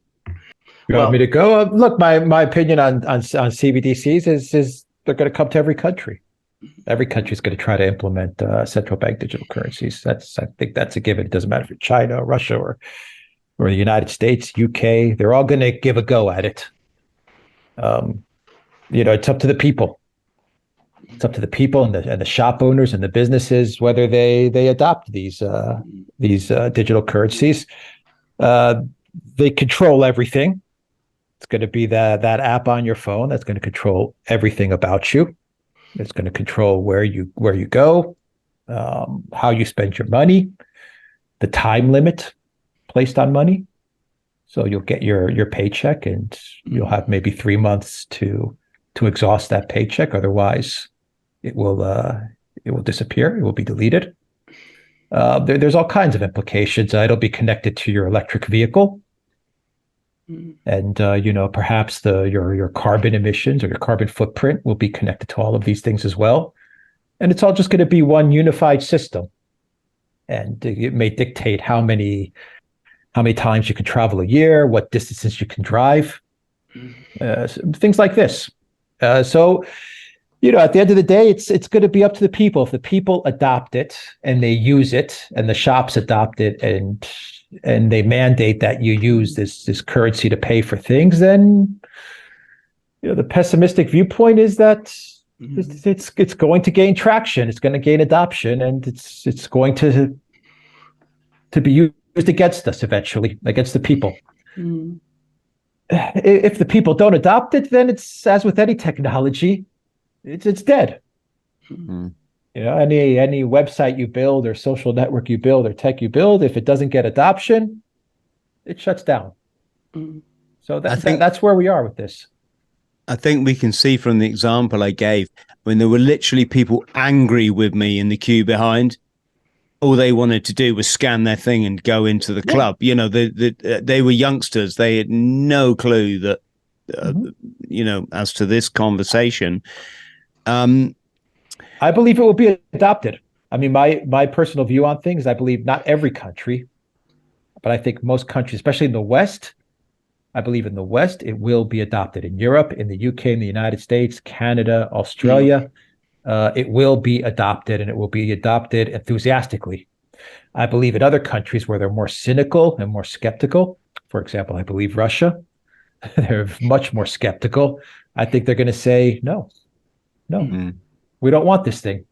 You want me to go? Look, my opinion on CBDCs is they're going to come to every country. Every country is going to try to implement central bank digital currencies. I think that's a given. It doesn't matter if it's China, or Russia, or the United States, UK. They're all going to give a go at it. It's up to the people. It's up to the people and the shop owners and the businesses whether they adopt these digital currencies. They control everything. It's going to be that app on your phone that's going to control everything about you. It's going to control where you go, how you spend your money, the time limit placed on money. So you'll get your paycheck and you'll have maybe 3 months to exhaust that paycheck. Otherwise, it will disappear. It will be deleted. There's all kinds of implications. It'll be connected to your electric vehicle. And, perhaps your carbon emissions or your carbon footprint will be connected to all of these things as well. And it's all just going to be one unified system. And it may dictate how many times you can travel a year, what distances you can drive, things like this. So, at the end of the day, it's going to be up to the people. If the people adopt it and they use it and the shops adopt it and they mandate that you use this currency to pay for things, then the pessimistic viewpoint is that It's going to gain traction. It's going to gain adoption, and it's going to be used against us eventually, against the people. If the people don't adopt it, then it's as with any technology, it's dead. You know, any website you build or social network you build or tech you build, if it doesn't get adoption, it shuts down. So that's where we are with this. I think we can see from the example I gave, when there were literally people angry with me in the queue behind, all they wanted to do was scan their thing and go into the club. You know, they were youngsters. They had no clue that, you know, as to this conversation. I believe it will be adopted. I mean, my personal view on things, I believe not every country, but I think most countries, especially in the West, I believe in the West, it will be adopted. In Europe, in the UK, in the United States, Canada, Australia, it will be adopted, and it will be adopted enthusiastically. I believe in other countries where they're more cynical and more skeptical. For example, I believe Russia, they're much more skeptical. I think they're going to say, no, we don't want this thing.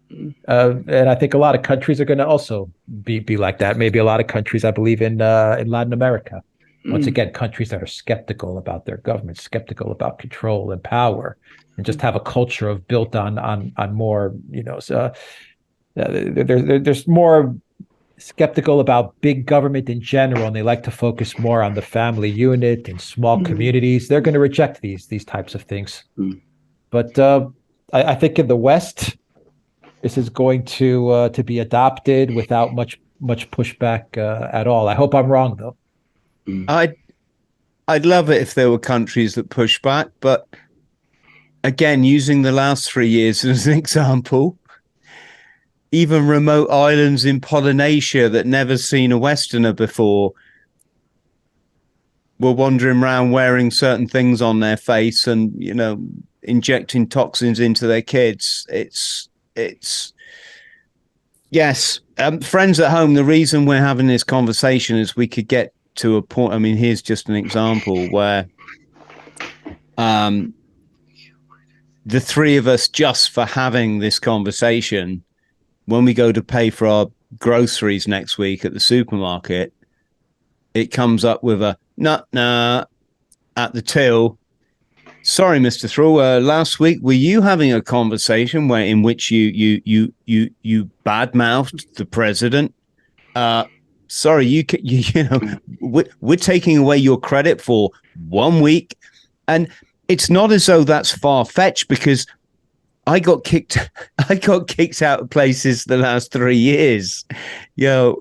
And I think a lot of countries are going to also be like that. Maybe a lot of countries, I believe, in Latin America. Once again, countries that are skeptical about their government, skeptical about control and power, and just have a culture of built on more, you know, there's more skeptical about big government in general, and they like to focus more on the family unit and small communities. They're going to reject these types of things. But I think in the West, this is going to be adopted without much pushback at all. I hope I'm wrong, though. I'd love it if there were countries that push back, but again, using the last 3 years as an example, even remote islands in Polynesia that never seen a Westerner before were wandering around wearing certain things on their face and, you know, injecting toxins into their kids. It's yes. Friends at home, the reason we're having this conversation is we could get to a point. I mean, here's just an example where the three of us, just for having this conversation, when we go to pay for our groceries next week at the supermarket, it comes up with a nah at the till. Sorry, Mr. Throw. Last week, were you having a conversation in which you badmouthed the president? Sorry, you know, we're taking away your credit for 1 week, and it's not as though that's far fetched, because I got kicked out of places the last 3 years. Well,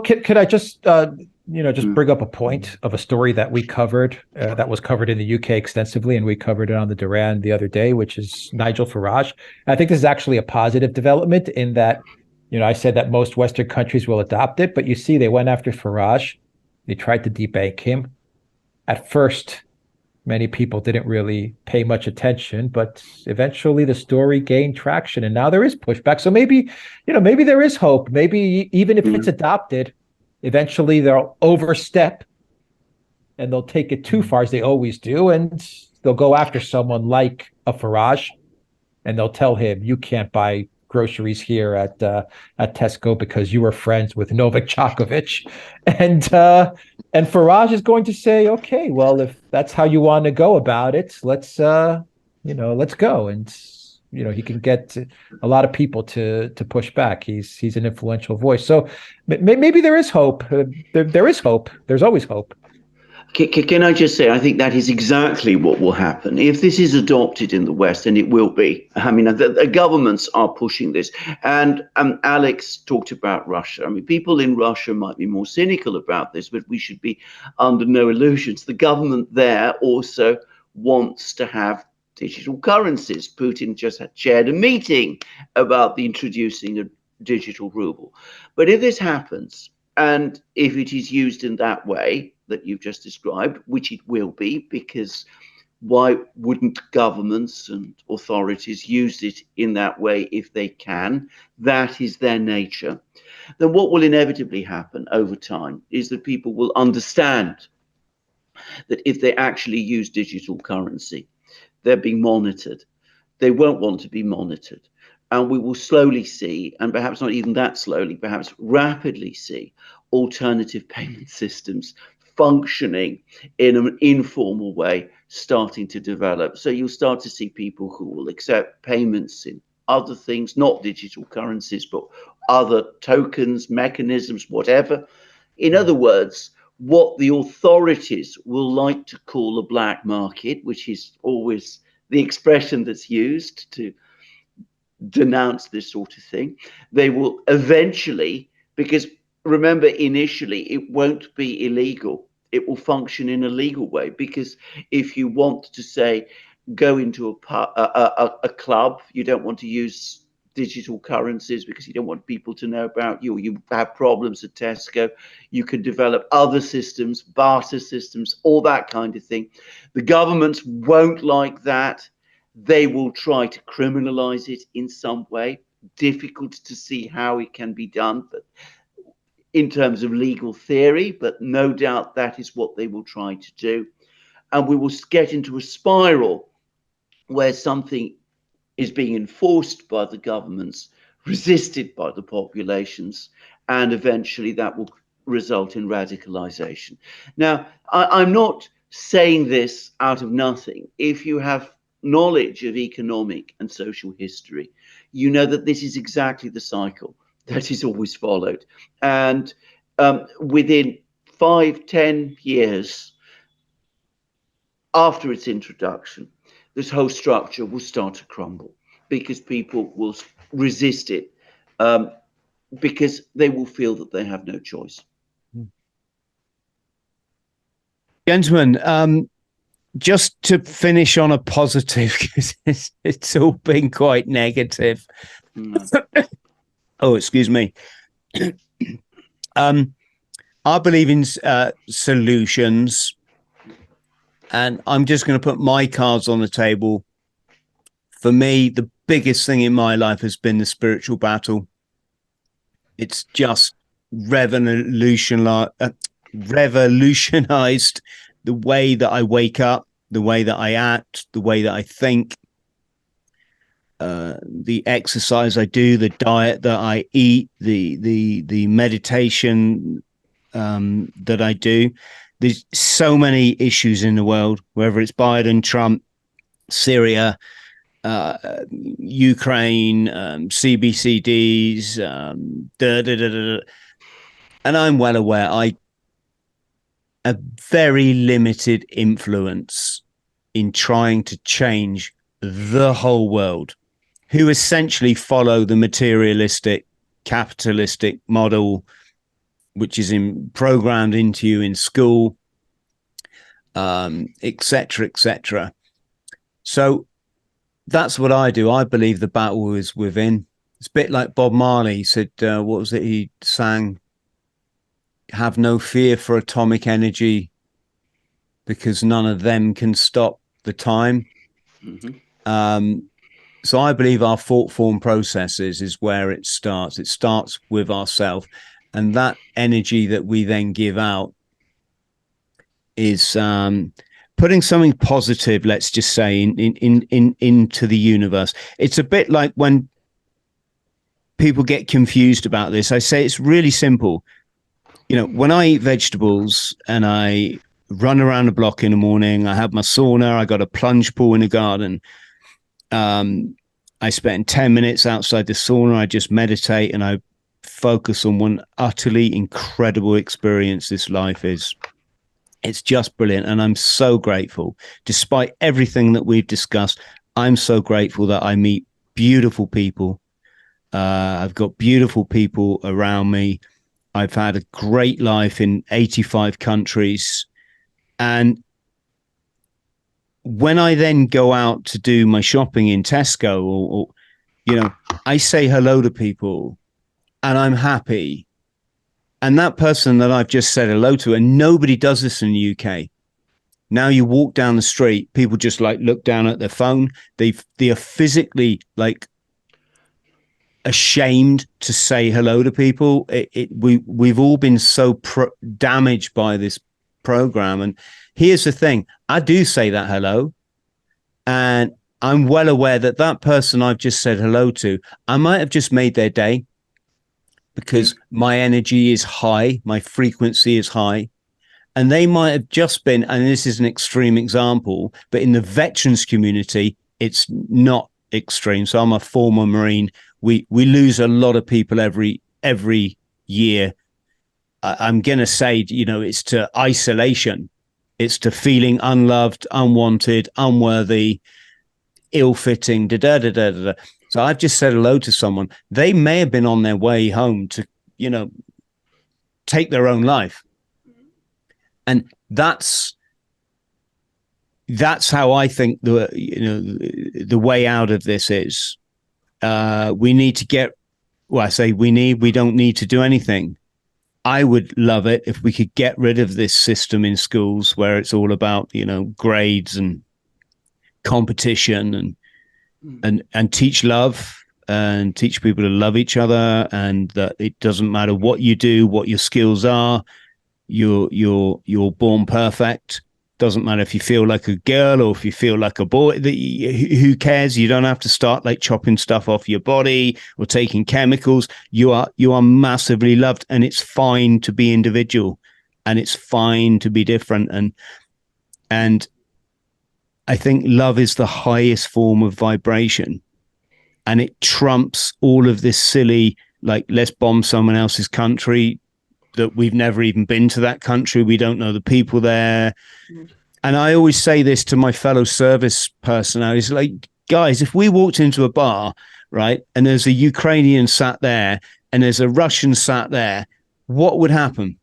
could I just bring up a point of a story that we covered, that was covered in the UK extensively, and we covered it on the Duran the other day, which is Nigel Farage. And I think this is actually a positive development in that, you know, I said that most Western countries will adopt it, but you see, they went after Farage. They tried to debank him. At first, many people didn't really pay much attention, but eventually the story gained traction, and now there is pushback. So maybe there is hope. Maybe even if it's adopted, eventually they'll overstep and they'll take it too far, as they always do, and they'll go after someone like a Farage, and they'll tell him, you can't buy groceries here at Tesco because you were friends with Novak Djokovic, and Farage is going to say, okay, well, if that's how you want to go about it, let's go, and he can get a lot of people to push back. He's an influential voice, so maybe there is hope. There is hope. There's always hope. Can I just say, I think that is exactly what will happen. If this is adopted in the West, and it will be, I mean, the governments are pushing this. And Alex talked about Russia. I mean, people in Russia might be more cynical about this, but we should be under no illusions. The government there also wants to have digital currencies. Putin just chaired a meeting about the introducing a digital ruble. But if this happens, and if it is used in that way that you've just described, which it will be, because why wouldn't governments and authorities use it in that way if they can? That is their nature. Then what will inevitably happen over time is that people will understand that if they actually use digital currency, they're being monitored. They won't want to be monitored. And we will slowly see, and perhaps not even that slowly, perhaps rapidly see, alternative payment systems functioning in an informal way starting to develop. So you'll start to see people who will accept payments in other things, not digital currencies, but other tokens, mechanisms, whatever. In other words, what the authorities will like to call a black market, which is always the expression that's used to denounce this sort of thing, they will eventually, because remember, initially it won't be illegal, it will function in a legal way. Because if you want to say go into a club, you don't want to use digital currencies because you don't want people to know about you, or you have problems at Tesco, you could develop other systems, barter systems, all that kind of thing. The governments won't like that. They will try to criminalize it in some way. Difficult to see how it can be done, but in terms of legal theory, but no doubt that is what they will try to do. And we will get into a spiral where something is being enforced by the governments, resisted by the populations, and eventually that will result in radicalization. Now, I'm not saying this out of nothing. If you have knowledge of economic and social history, you know that this is exactly the cycle that is always followed. And within 5-10 years after its introduction, this whole structure will start to crumble because people will resist it, because they will feel that they have no choice. Gentlemen, just to finish on a positive, because it's all been quite negative. Oh, excuse me. I believe in solutions, and I'm just going to put my cards on the table. For me, the biggest thing in my life has been the spiritual battle. It's just revolutionized the way that I wake up, the way that I act, the way that I think, the exercise I do, the diet that I eat, the meditation that I do. There's so many issues in the world, whether it's Biden, Trump, Syria, Ukraine, CBCDs, and I'm well aware I have very limited influence in trying to change the whole world, who essentially follow the materialistic, capitalistic model, which is programmed into you in school, etc., etc. So that's what I do. I believe the battle is within. It's a bit like Bob Marley said, what was it he sang? Have no fear for atomic energy because none of them can stop the time. Mm-hmm. So I believe our thought form processes is where it starts. It starts with ourselves, and that energy that we then give out is putting something positive, let's just say, into the universe. It's a bit like when people get confused about this. I say it's really simple. You know, when I eat vegetables and I run around the block in the morning, I have my sauna, I got a plunge pool in the garden. I spend 10 minutes outside the sauna. I just meditate and I focus on one utterly incredible experience this life is. It's just brilliant. And I'm so grateful. Despite everything that we've discussed, I'm so grateful that I meet beautiful people. I've got beautiful people around me. I've had a great life in 85 countries. And when I then go out to do my shopping in Tesco or you know, I say hello to people and I'm happy. And that person that I've just said hello to, and nobody does this in the UK. Now you walk down the street, people just like look down at their phone. They are physically like ashamed to say hello to people. We've all been so damaged by this program. And here's the thing. I do say that hello. And I'm well aware that that person I've just said hello to, I might have just made their day because my energy is high, my frequency is high. And they might have just been, and this is an extreme example, but in the veterans community, it's not extreme. So I'm a former Marine. We lose a lot of people every year. I'm going to say, it's to isolation. It's to feeling unloved, unwanted, unworthy, ill-fitting, da-da-da-da-da. So I've just said hello to someone. They may have been on their way home to, take their own life. And that's how I think the way out of this is. We need to get, we don't need to do anything. I would love it if we could get rid of this system in schools where it's all about, grades and competition and teach love and teach people to love each other, and that it doesn't matter what you do, what your skills are. You're born perfect. Doesn't matter if you feel like a girl or if you feel like a boy. Who cares? You don't have to start like chopping stuff off your body or taking chemicals. You are massively loved, and it's fine to be individual, and it's fine to be different. And I think love is the highest form of vibration, and it trumps all of this silly, like, let's bomb someone else's country that we've never even been to that country. We don't know the people there. And I always say this to my fellow service personalities, like, guys, if we walked into a bar, right, and there's a Ukrainian sat there and there's a Russian sat there, what would happen?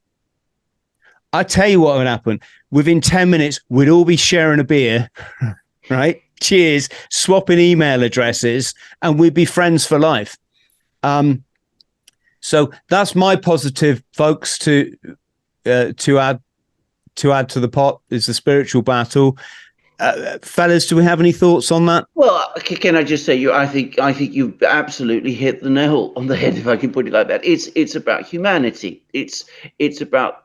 I tell you what would happen. Within 10 minutes, we'd all be sharing a beer, right? Cheers, swapping email addresses, and we'd be friends for life. So that's my positive, folks, to add to the pot is the spiritual battle. Fellas, do we have any thoughts on that? Well, can I just say, I think you've absolutely hit the nail on the head, if I can put it like that. It's about humanity. It's about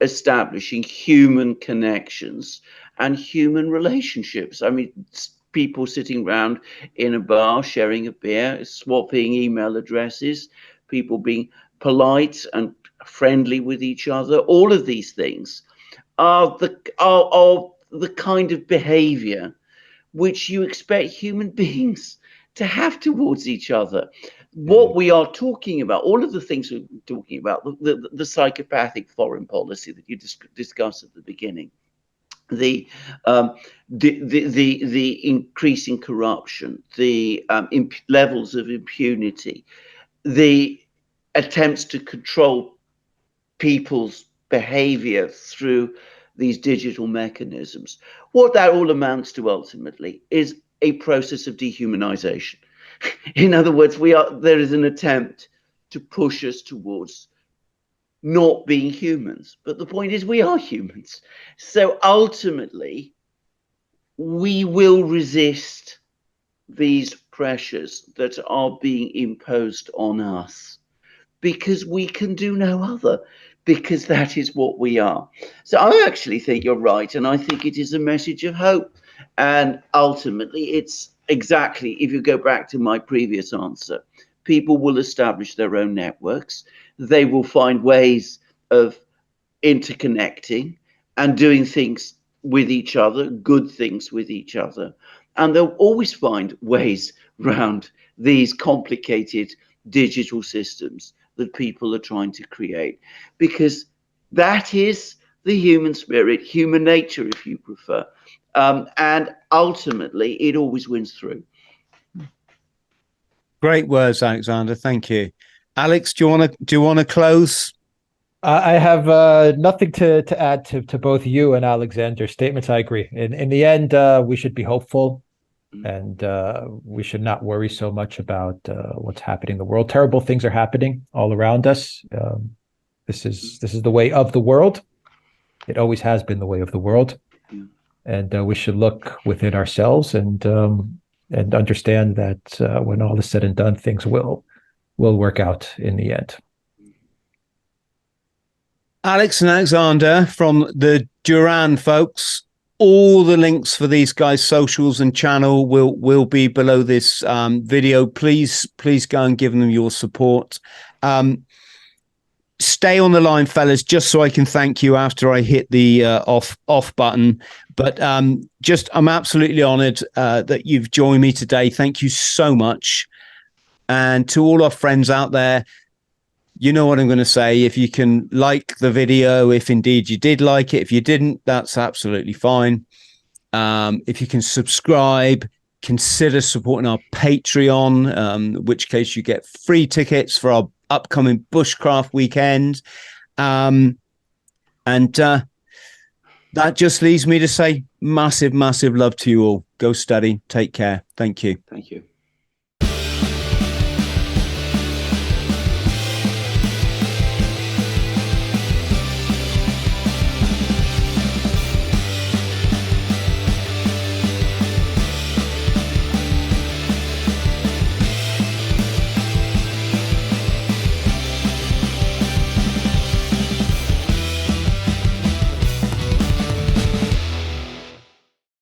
establishing human connections and human relationships. I mean, people sitting around in a bar, sharing a beer, swapping email addresses, people being polite and friendly with each other. All of these things are the kind of behavior which you expect human beings to have towards each other. What we are talking about, all of the things we're talking about, the psychopathic foreign policy that you discussed at the beginning, the increasing corruption, the levels of impunity, the attempts to control people's behavior through these digital mechanisms. What that all amounts to ultimately is a process of dehumanization. In other words, there is an attempt to push us towards not being humans. But the point is, we are humans. So ultimately, we will resist these pressures that are being imposed on us because we can do no other, because that is what we are. So I actually think you're right, and I think it is a message of hope. And ultimately, it's exactly, if you go back to my previous answer, people will establish their own networks. They will find ways of interconnecting and doing things with each other, good things with each other. And they'll always find ways around these complicated digital systems that people are trying to create, because that is the human spirit, human nature, if you prefer. And ultimately, it always wins through. Great words, Alexander. Thank you. Alex, do you want to close? I have nothing to add to both you and Alexander's statements. I agree. In the end, we should be hopeful, and we should not worry so much about what's happening in the world. Terrible things are happening all around us. This is the way of the world. It always has been the way of the world, and we should look within ourselves and understand that when all is said and done, things will work out in the end. Alex and Alexander from the Duran folks, All the links for these guys' socials and channel will be below this video. Please go and give them your support. Stay on the line, fellas, just so I can thank you after I hit the off button. But I'm absolutely honored that you've joined me today. Thank you so much. And to all our friends out there, you know what I'm going to say. If you can like the video, if indeed you did like it, if you didn't, that's absolutely fine. If you can subscribe, consider supporting our Patreon, in which case you get free tickets for our upcoming bushcraft weekend. And that just leaves me to say massive love to you all. Go study. Take care. Thank you. Thank you.